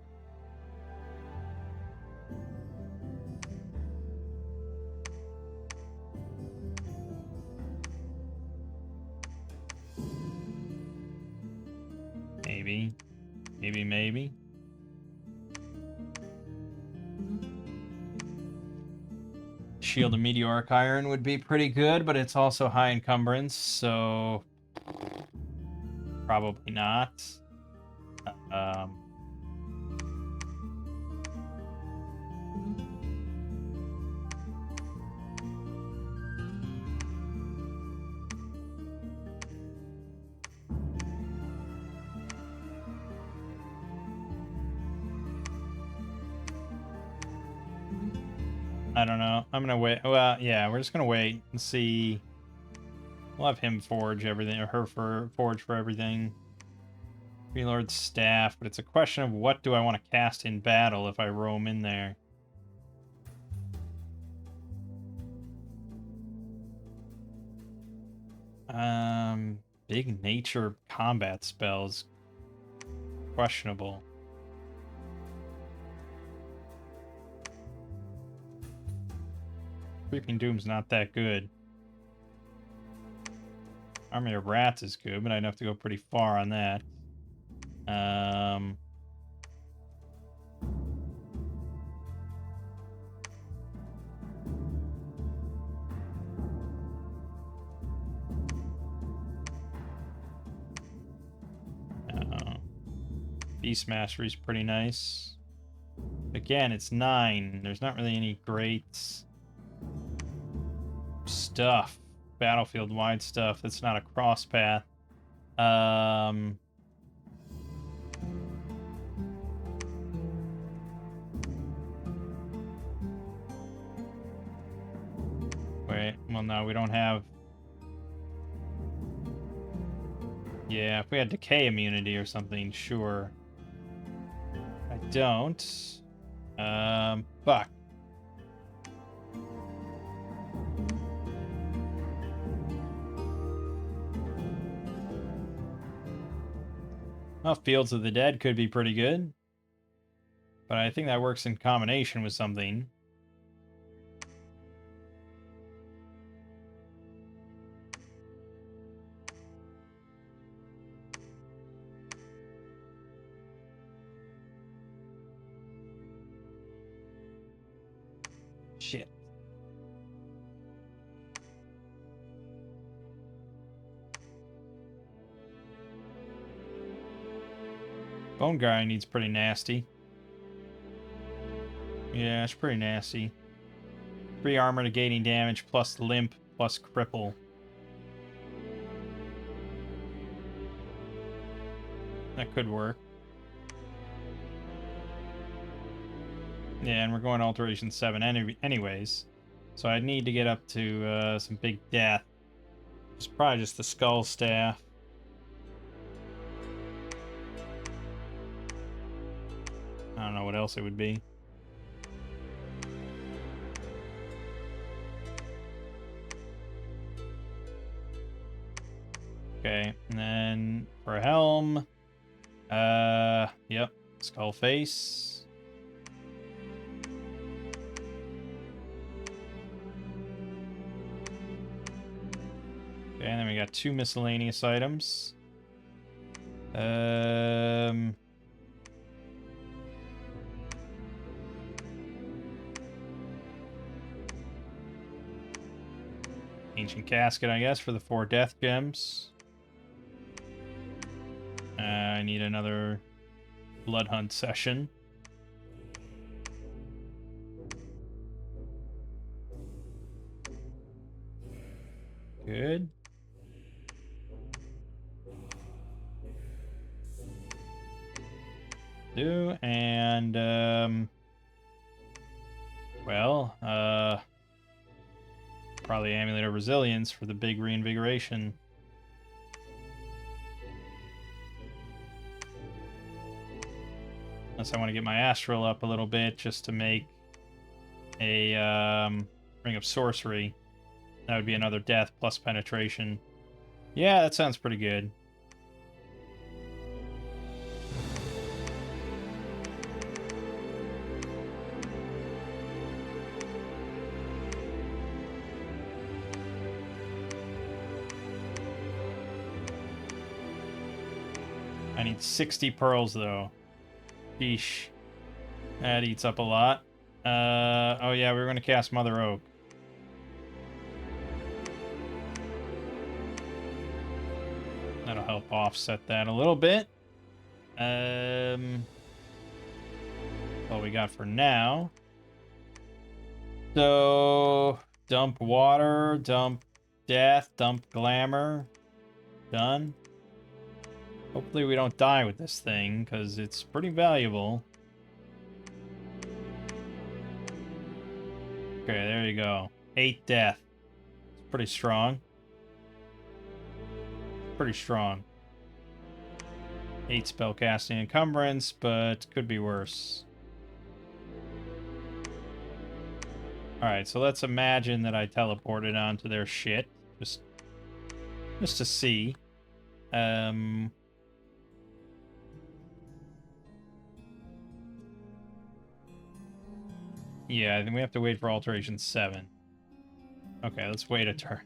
A: Maybe. Shield of Meteoric Iron would be pretty good, but it's also high encumbrance, so probably not. I don't know. I'm gonna wait. Well, yeah, we're just gonna wait and see. We'll have him forge everything, or her forge for everything. Freelord's staff, but it's a question of what do I want to cast in battle if I roam in there. Big nature combat spells. Questionable. Creeping Doom's not that good. Army of Rats is good, but I'd have to go pretty far on that. Beastmastery's pretty nice. Again, it's 9. There's not really any great stuff. Battlefield-wide stuff that's not a cross path. Wait, well, no, we don't have... Yeah, if we had decay immunity or something, sure. I don't. Fuck. Well, Fields of the Dead could be pretty good. But I think that works in combination with something. Shit. Bone Guy needs pretty nasty. Yeah, it's pretty nasty. 3 armor negating damage, plus limp, plus cripple. That could work. Yeah, and we're going Alteration 7 anyways. So I need to get up to some big death. It's probably just the Skull Staff. I don't know what else it would be. Okay, and then for a helm, yep, Skull Face. Okay, and then we got 2 miscellaneous items. Ancient Casket, I guess, for the 4 death gems. I need another Blood Hunt session. Good. And well, probably Amulet of Resilience for the big reinvigoration. Unless I want to get my Astral up a little bit just to make a Ring of Sorcery. That would be another death plus penetration. Yeah, that sounds pretty good. I need 60 pearls, though. Sheesh. That eats up a lot. Oh yeah, we were going to cast Mother Oak. That'll help offset that a little bit. All we got for now. So, dump water, dump death, dump glamour. Done. Hopefully we don't die with this thing, because it's pretty valuable. Okay, there you go. 8 death. It's pretty strong. Pretty strong. 8 spellcasting encumbrance, but could be worse. Alright, so let's imagine that I teleported onto their shit. Just to see. Yeah, I think we have to wait for Alteration 7. Okay, let's wait a turn.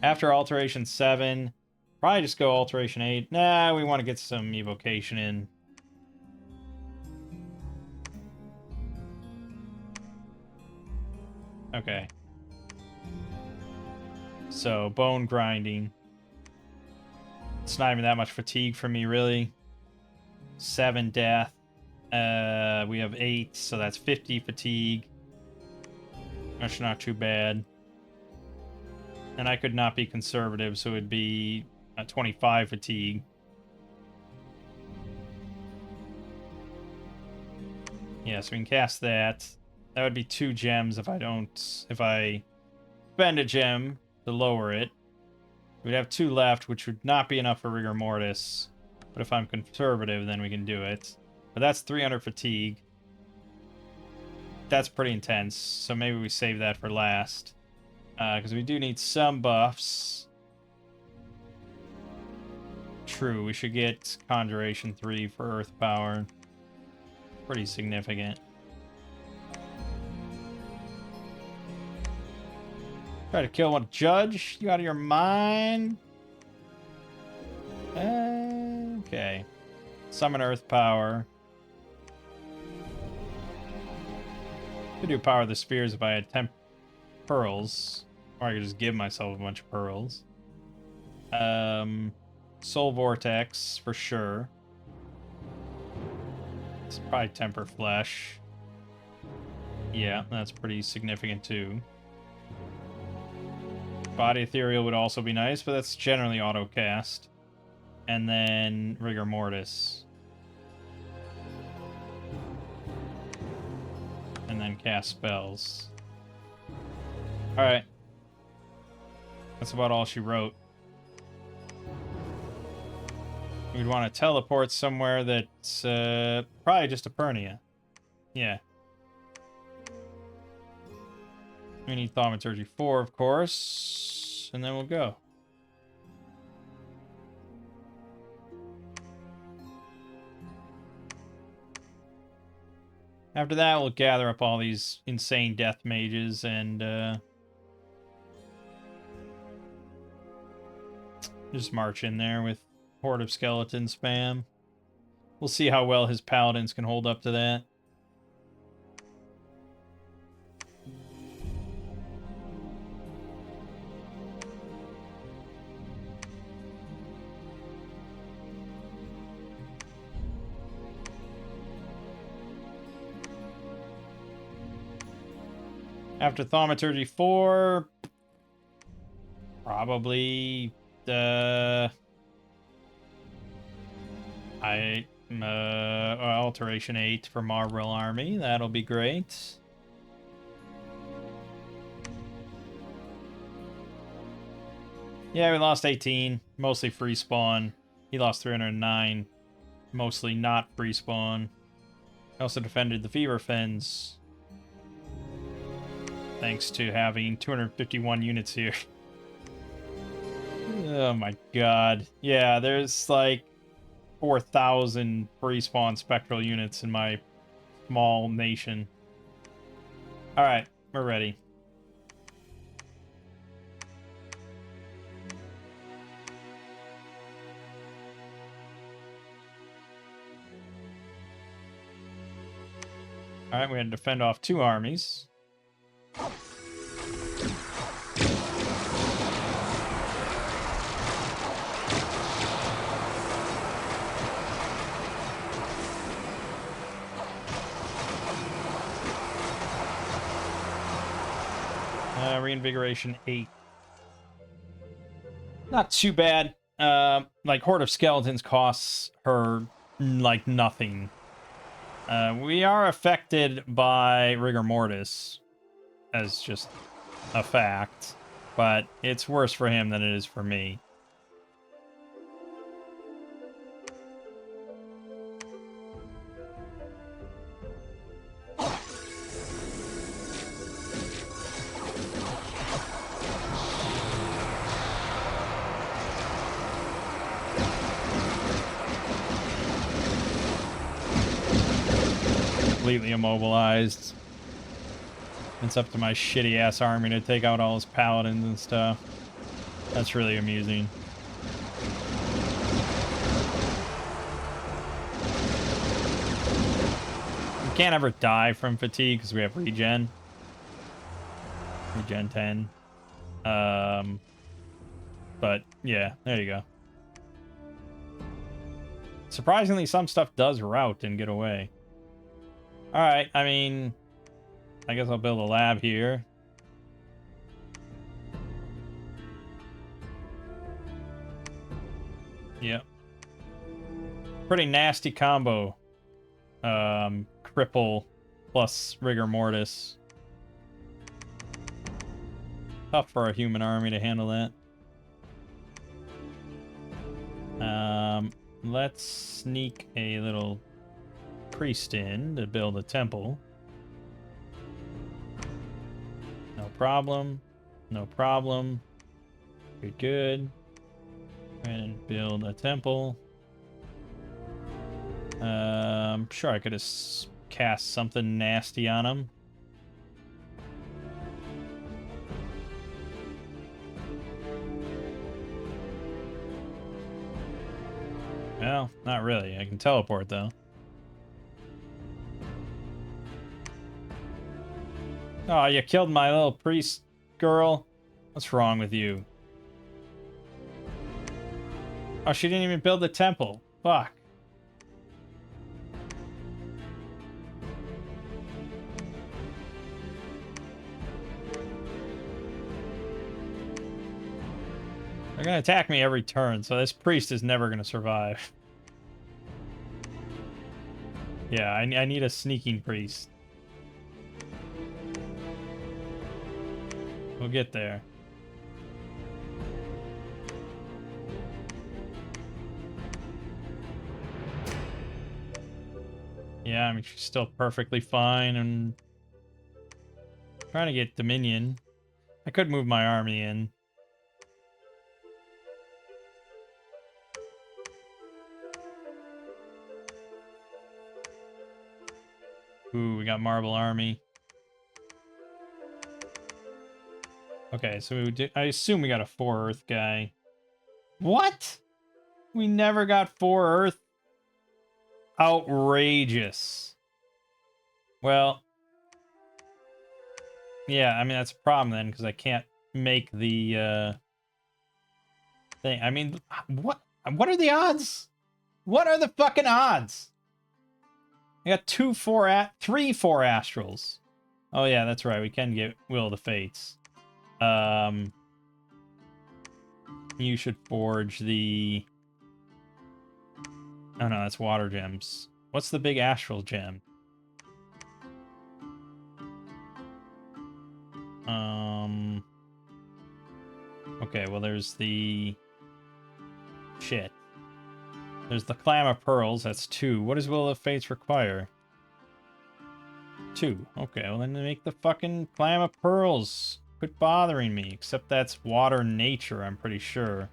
A: After Alteration 7, probably just go Alteration 8. Nah, we want to get some evocation in. Okay. So, bone grinding. It's not even that much fatigue for me, really. 7 death. We have 8, so that's 50 fatigue. That's not too bad. And I could not be conservative, so it'd be 25 fatigue. Yeah, so we can cast that. That would be 2 gems if I spend a gem to lower it. We'd have 2 left, which would not be enough for Rigor Mortis. But if I'm conservative, then we can do it. But that's 300 fatigue. That's pretty intense, so maybe we save that for last. Because we do need some buffs. True, we should get Conjuration 3 for Earth Power. Pretty significant. Try to kill one judge? You out of your mind? Okay. Summon Earth Power. Could do Power of the Spheres if I had 10 pearls. Or I could just give myself a bunch of pearls. Soul Vortex, for sure. It's probably Temper Flesh. Yeah, that's pretty significant too. Body Ethereal would also be nice, but that's generally auto-cast. And then Rigor Mortis. And then cast spells. Alright. That's about all she wrote. We'd want to teleport somewhere that's probably just Epernia. Yeah. We need Thaumaturgy 4, of course. And then we'll go. After that, we'll gather up all these insane death mages and just march in there with Horde of Skeleton spam. We'll see how well his paladins can hold up to that. After Thaumaturgy 4, probably Alteration 8 for Marlborough Army. That'll be great. Yeah, we lost 18. Mostly free spawn. He lost 309. Mostly not free spawn. I also defended the Fever Fens. Thanks to having 251 units here. Oh my god. Yeah, there's like 4,000 free spawn spectral units in my small nation. Alright, we're ready. Alright, we had to defend off 2 armies. Reinvigoration 8. Not too bad. Like, Horde of Skeletons costs her, like, nothing. We are affected by Rigor Mortis, as just a fact, but it's worse for him than it is for me. Completely immobilized. It's up to my shitty ass army to take out all his paladins and stuff. That's really amusing. We can't ever die from fatigue because we have regen. Regen 10. But yeah, there you go. Surprisingly, some stuff does rout and get away. Alright, I mean, I guess I'll build a lab here. Yep. Pretty nasty combo. Cripple plus Rigor Mortis. Tough for a human army to handle that. Let's sneak a little priest in to build a temple. No problem. No problem. Good, good. And build a temple. I'm sure I could have cast something nasty on him. Well, not really. I can teleport, though. Oh, you killed my little priest girl? What's wrong with you? Oh, she didn't even build the temple. Fuck. gonna attack me every turn, so this priest is never gonna survive. Yeah, I need a sneaking priest. We'll get there. Yeah, I mean, she's still perfectly fine, and trying to get Dominion. I could move my army in. Ooh, we got Marble Army. Okay, so I assume we got a 4 Earth guy. What? We never got 4 Earth? Outrageous. Well, yeah, I mean, that's a problem then, because I can't make the thing. I mean, what are the odds? What are the fucking odds? I got 3 4 astrals. Oh yeah, that's right. We can get Will of the Fates. You should forge the... Oh no, that's water gems. What's the big astral gem? Okay, well there's the... Shit. There's the Clam of Pearls, that's 2. What does Will of Fates require? 2. Okay, well then make the fucking Clam of Pearls. Quit bothering me, except that's water nature, I'm pretty sure.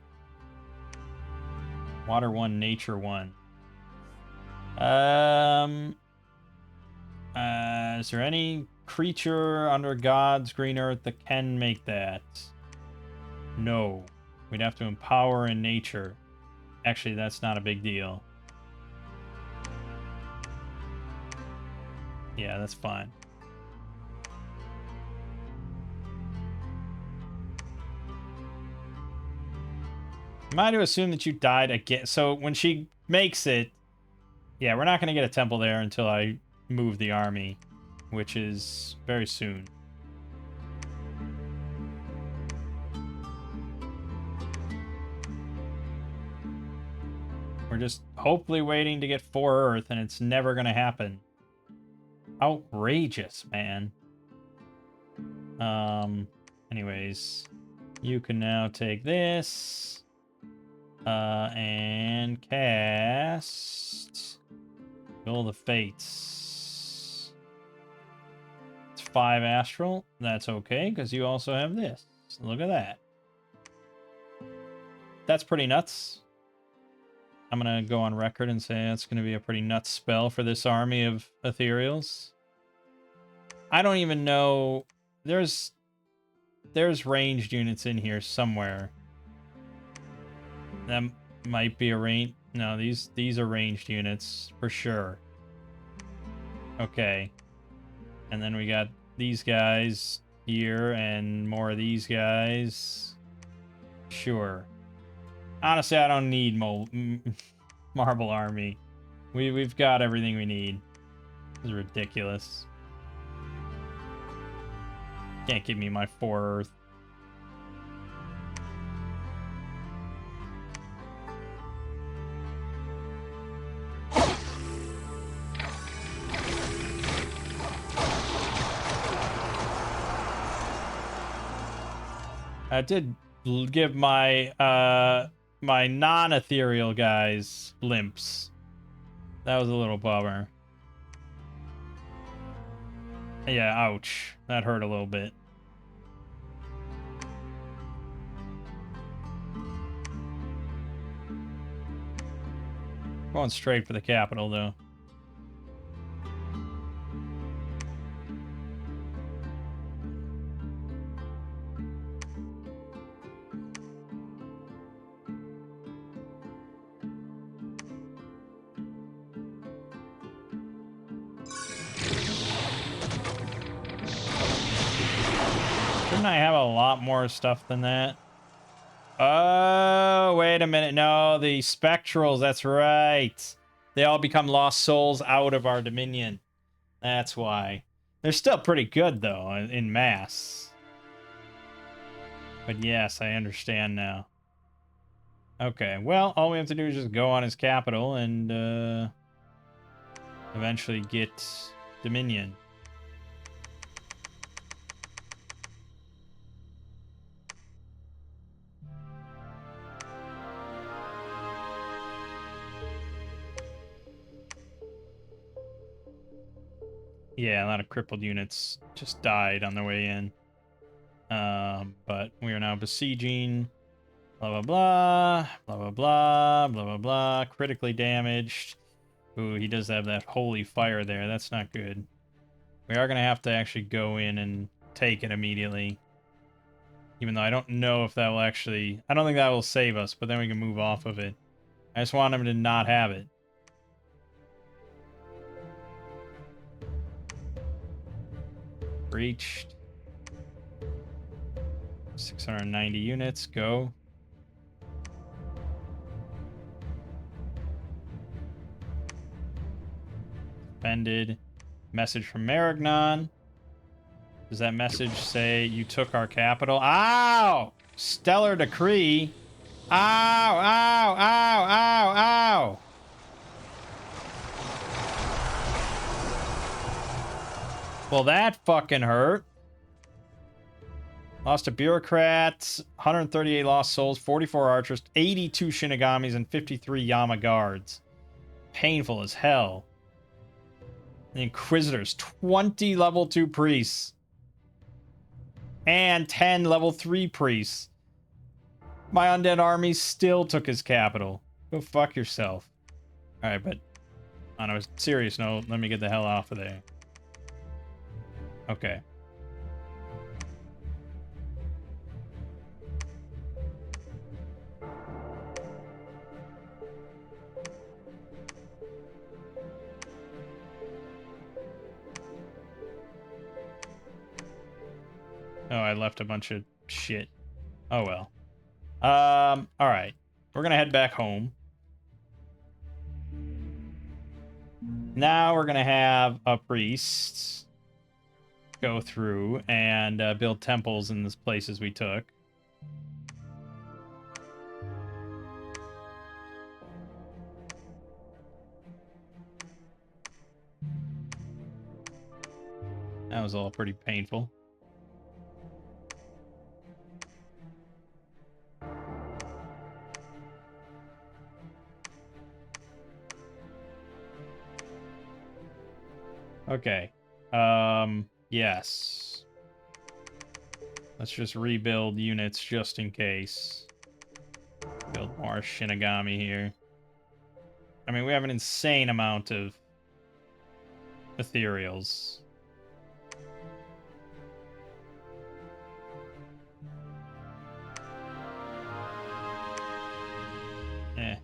A: Water 1, nature 1. Is there any creature under God's green earth that can make that? No. We'd have to empower in nature. Actually, that's not a big deal. Yeah, that's fine. Am I to assume that you died again? So when she makes it... Yeah, we're not going to get a temple there until I move the army, which is very soon. We're just hopefully waiting to get 4 Earth, and it's never going to happen. Outrageous, man. Anyways, you can now take this and cast Will of the Fates. It's 5 astral. That's okay, because you also have this. Look at that. That's pretty nuts. I'm going to go on record and say that's going to be a pretty nuts spell for this army of ethereals. I don't even know. There's ranged units in here somewhere. That might be a range. No, these are ranged units for sure. Okay. And then we got these guys here and more of these guys. Sure. Honestly, I don't need Marble Army. We've got everything we need. This is ridiculous. Can't give me my 4 Earth. I did give my my non-ethereal guys limps. That was a little bummer. Yeah, ouch. That hurt a little bit. Going straight for the capital, though. Shouldn't I have a lot more stuff than that? Oh, wait a minute. No, the spectrals, that's right. They all become lost souls out of our dominion. That's why. They're still pretty good, though, in mass. But yes, I understand now. Okay, well, all we have to do is just go on his capital and eventually get Dominion. Yeah, a lot of crippled units just died on their way in. But we are now besieging. Blah, blah, blah. Blah, blah, blah. Blah, blah, blah. Critically damaged. Ooh, he does have that holy fire there. That's not good. We are going to have to actually go in and take it immediately. Even though I don't know if that will actually... I don't think that will save us, but then we can move off of it. I just want him to not have it. Breached. 690 units. Go. Defended. Message from Maragnon. Does that message say you took our capital? Ow! Stellar decree. Ow, ow, ow, ow, ow. Well, that fucking hurt. Lost a bureaucrat, 138 lost souls, 44 archers, 82 shinigamis, and 53 Yama guards. Painful as hell. The Inquisitors, 20 level 2 priests. And 10 level 3 priests. My undead army still took his capital. Go fuck yourself. Alright, but on a serious note, let me get the hell off of there. Okay. Oh, I left a bunch of shit. Oh well. Alright. We're gonna head back home. Now we're gonna have a priest go through and build temples in the places we took. That was all pretty painful. Okay. Yes. Let's just rebuild units just in case. Build more Shinigami here. I mean, we have an insane amount of ethereals. Eh.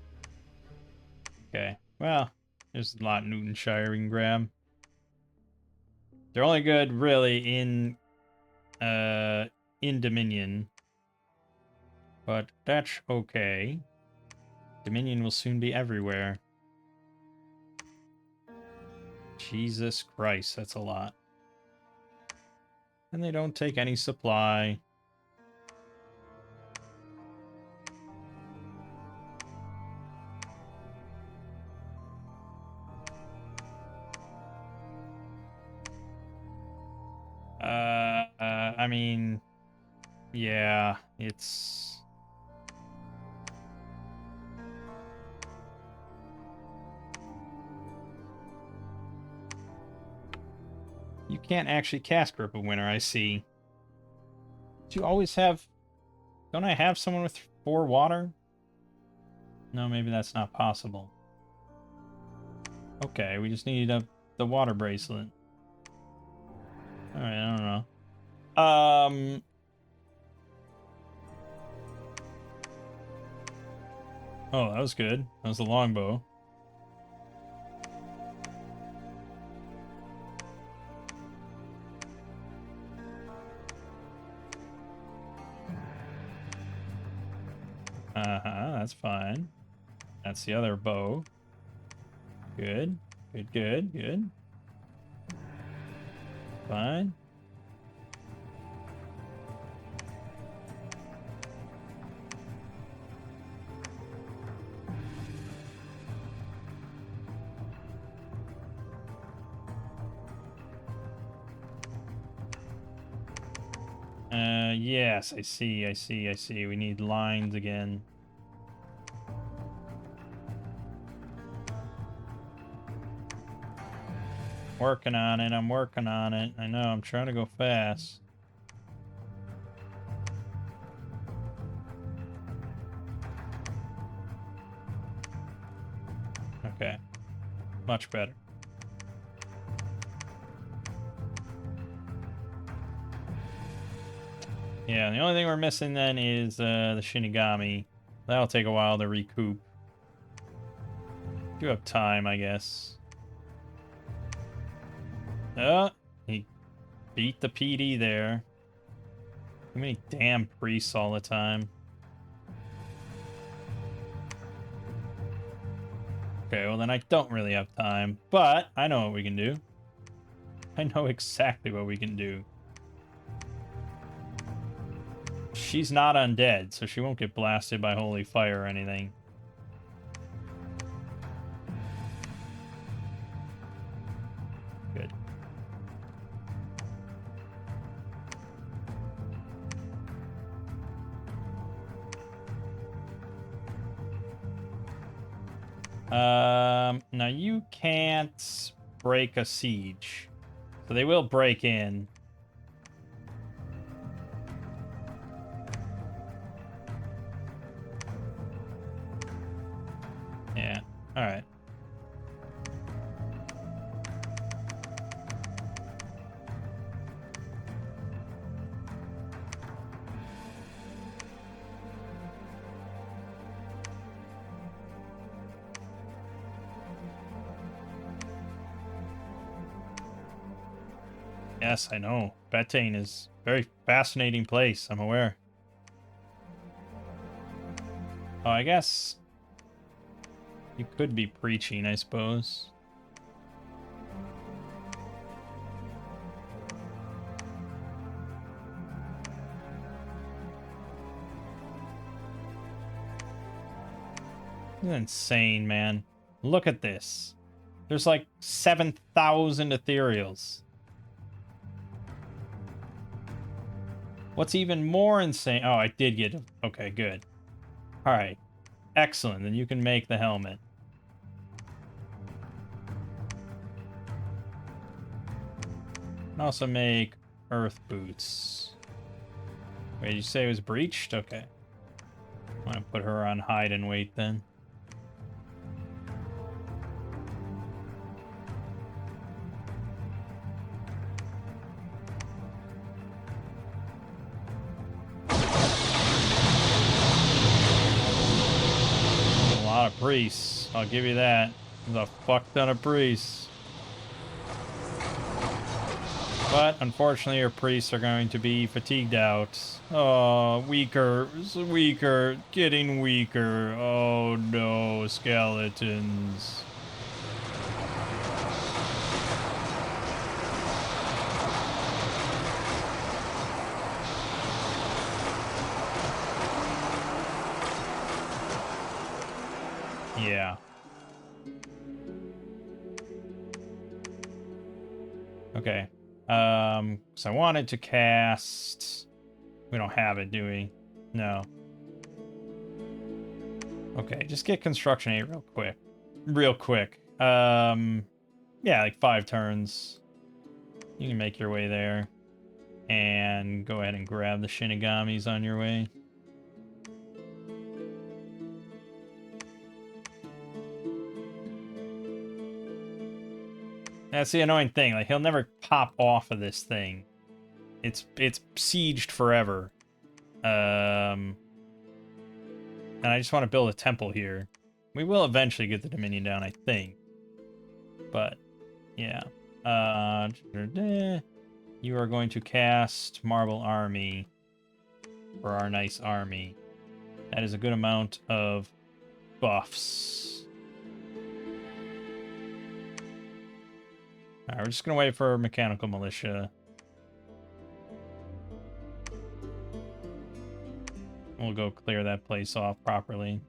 A: Okay. Well, there's a lot Newtonshire we can grab. They're only good, really, in Dominion. But that's okay. Dominion will soon be everywhere. Jesus Christ, that's a lot. And they don't take any supply. I mean, yeah, it's... You can't actually cast Grip of Winter, I see. Do you always have... Don't I have someone with 4 water? No, maybe that's not possible. Okay, we just need the water bracelet. Alright, I don't know. Oh, that was good. That was the longbow. That's fine. That's the other bow. Good. Good, good, good. Fine. Yes, I see. We need lines again. Working on it, I'm working on it. I know, I'm trying to go fast. Okay. Much better. Yeah, the only thing we're missing then is the Shinigami. That'll take a while to recoup. Do have time, I guess. He beat the PD there. Too many damn priests all the time. Okay, well then I don't really have time, but I know what we can do. I know exactly what we can do. She's not undead, so she won't get blasted by holy fire or anything. Good. Now you can't break a siege. So they will break in. Yeah, alright. Yes, I know. Bethane is a very fascinating place, I'm aware. Oh, I guess you could be preaching, I suppose. This is insane, man. Look at this. There's like 7,000 ethereals. What's even more insane... Oh, I did get... Okay, good. Alright. Excellent. Then you can make the helmet. And also make earth boots. Wait, did you say it was breached? Okay. I'm gonna put her on hide and wait then. A lot of priests. I'll give you that. There's a fuck ton of priests. But unfortunately, your priests are going to be fatigued out. Oh, weaker, getting weaker. Oh no, skeletons. Yeah. Okay. So I wanted to cast... We don't have it, do we? No. Okay, just get construction 8 real quick. Real quick. Yeah, like 5 turns. You can make your way there. And go ahead and grab the Shinigamis on your way. That's the annoying thing. Like, he'll never pop off of this thing. It's sieged forever. And I just want to build a temple here. We will eventually get the Dominion down, I think. But, yeah. You are going to cast Marble Army for our nice army. That is a good amount of buffs. Alright, we're just going to wait for Mechanical Militia. We'll go clear that place off properly.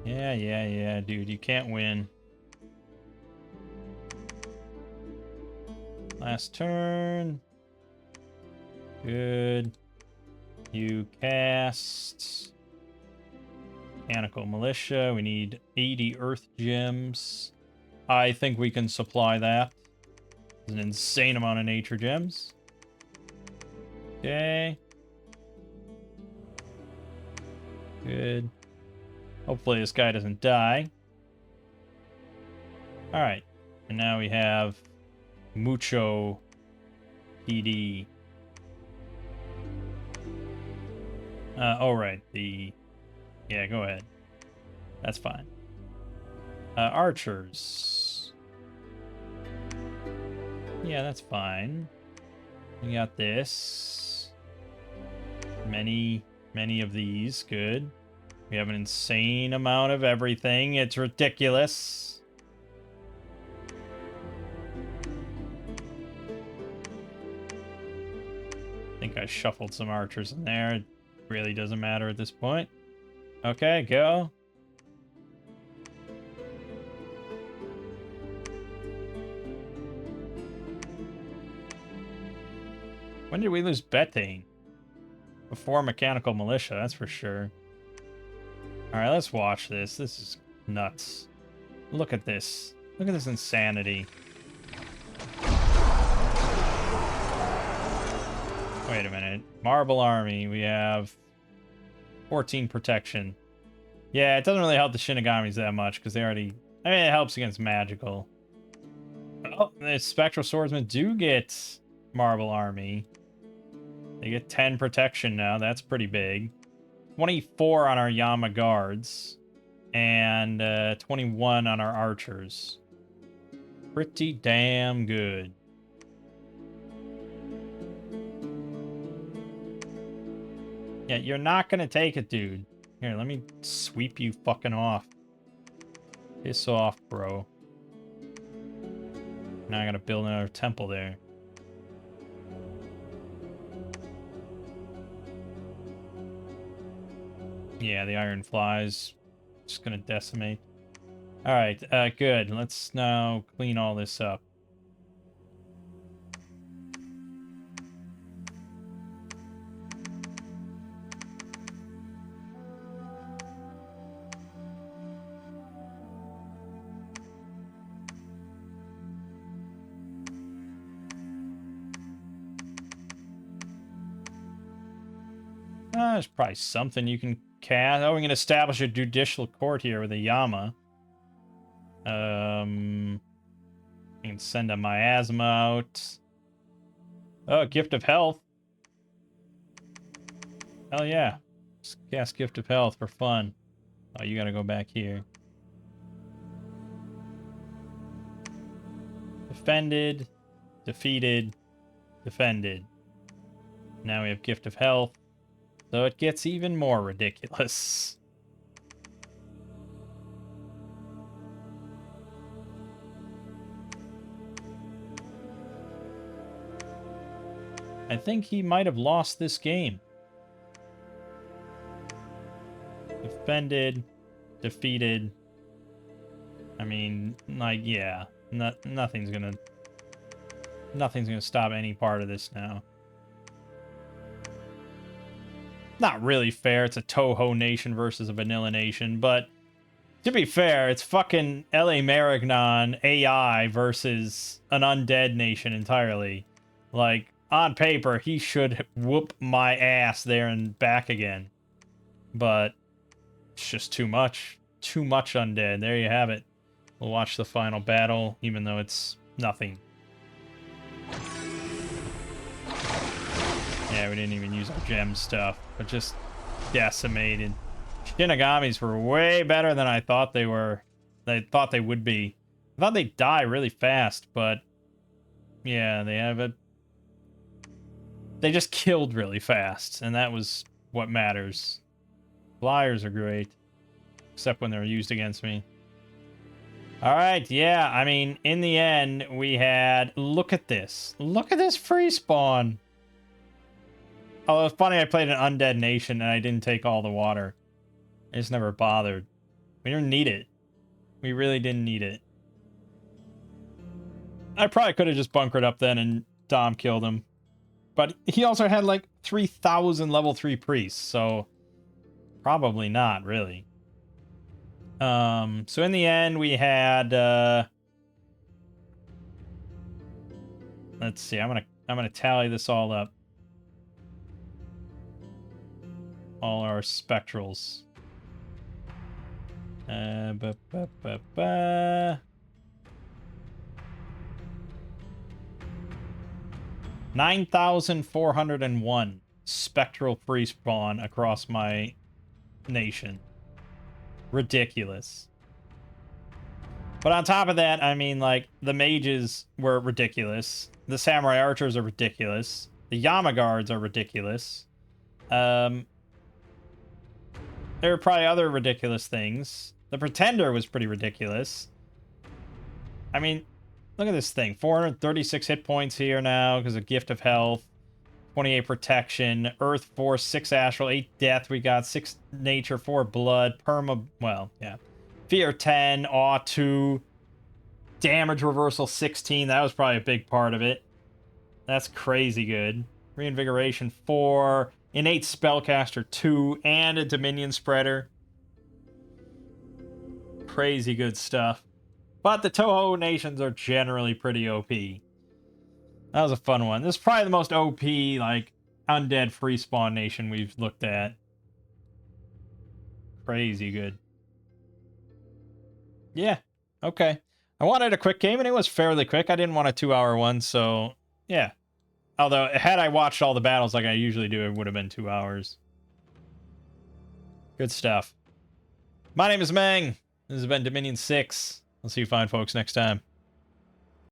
A: Yeah, dude, you can't win. Last turn. Good. You cast Mechanical Militia. We need 80 Earth Gems. I think we can supply that. It's an insane amount of Nature Gems. Okay. Good. Hopefully this guy doesn't die. Alright. And now we have Mucho PD. Right. Yeah, go ahead. That's fine. Archers. Yeah, that's fine. We got this. Many of these. Good. We have an insane amount of everything. It's ridiculous. I think I shuffled some archers in there. It really doesn't matter at this point. Okay, go. When did we lose Bethane? Before Mechanical Militia, that's for sure. Alright, let's watch this. This is nuts. Look at this. Look at this insanity. Wait a minute. Marble Army, we have 14 protection. Yeah, it doesn't really help the Shinigamis that much, because they already... I mean, it helps against magical. Oh, the Spectral Swordsmen do get Marble Army. They get 10 protection now. That's pretty big. 24 on our Yama guards. And 21 on our archers. Pretty damn good. Yeah, you're not gonna take it, dude. Here, let me sweep you fucking off. Piss off, bro. Now I gotta build another temple there. Yeah, the iron flies. Just gonna decimate. Alright, good. Let's now clean all this up. There's probably something you can cast. Oh, we can establish a judicial court here with a Yama. You can send a miasma out. Oh, Gift of Health. Hell yeah. Just cast Gift of Health for fun. Oh, you gotta go back here. Defended. Defeated. Defended. Now we have Gift of Health. So it gets even more ridiculous. I think he might have lost this game. Defended, defeated. I mean, like, yeah, nothing's gonna stop any part of this now. Not really fair. It's a Toho nation versus a vanilla nation, but to be fair, it's fucking LA Marignon AI versus an undead nation entirely. Like, on paper, he should whoop my ass there and back again. But it's just too much. Too much undead. There you have it. We'll watch the final battle, even though it's nothing. Yeah, we didn't even use our gem stuff, but just decimated. Shinigamis were way better than I thought they were. I thought they would be. I thought they'd die really fast, but yeah, they have it. They just killed really fast, and that was what matters. Flyers are great, except when they're used against me. Alright, yeah, I mean, in the end, we had... Look at this. Look at this free spawn. Oh, it's funny I played an undead nation and I didn't take all the water. I just never bothered. We didn't need it. We really didn't need it. I probably could have just bunkered up then and Dom killed him. But he also had like 3,000 level 3 priests, so probably not, really. So in the end, we had, let's see, I'm gonna tally this all up. All our spectrals. 9,401 spectral free spawn across my nation. Ridiculous. But on top of that, I mean, like, the mages were ridiculous. The samurai archers are ridiculous. The Yama guards are ridiculous. There are probably other ridiculous things. The Pretender was pretty ridiculous. I mean, look at this thing. 436 hit points here now because of Gift of Health. 28 protection. Earth 4, 6 astral, 8 death. We got 6 nature, 4 blood. Perma, well, yeah. Fear 10, Awe 2. Damage reversal 16. That was probably a big part of it. That's crazy good. Reinvigoration 4. Innate Spellcaster 2. And a Dominion Spreader. Crazy good stuff. But the Toho nations are generally pretty OP. That was a fun one. This is probably the most OP, like, undead free spawn nation we've looked at. Crazy good. Yeah, okay. I wanted a quick game, and it was fairly quick. I didn't want a 2-hour one, so yeah. Although, had I watched all the battles like I usually do, it would have been 2 hours. Good stuff. My name is Mangg. This has been Dominion 6. I'll see you fine folks next time.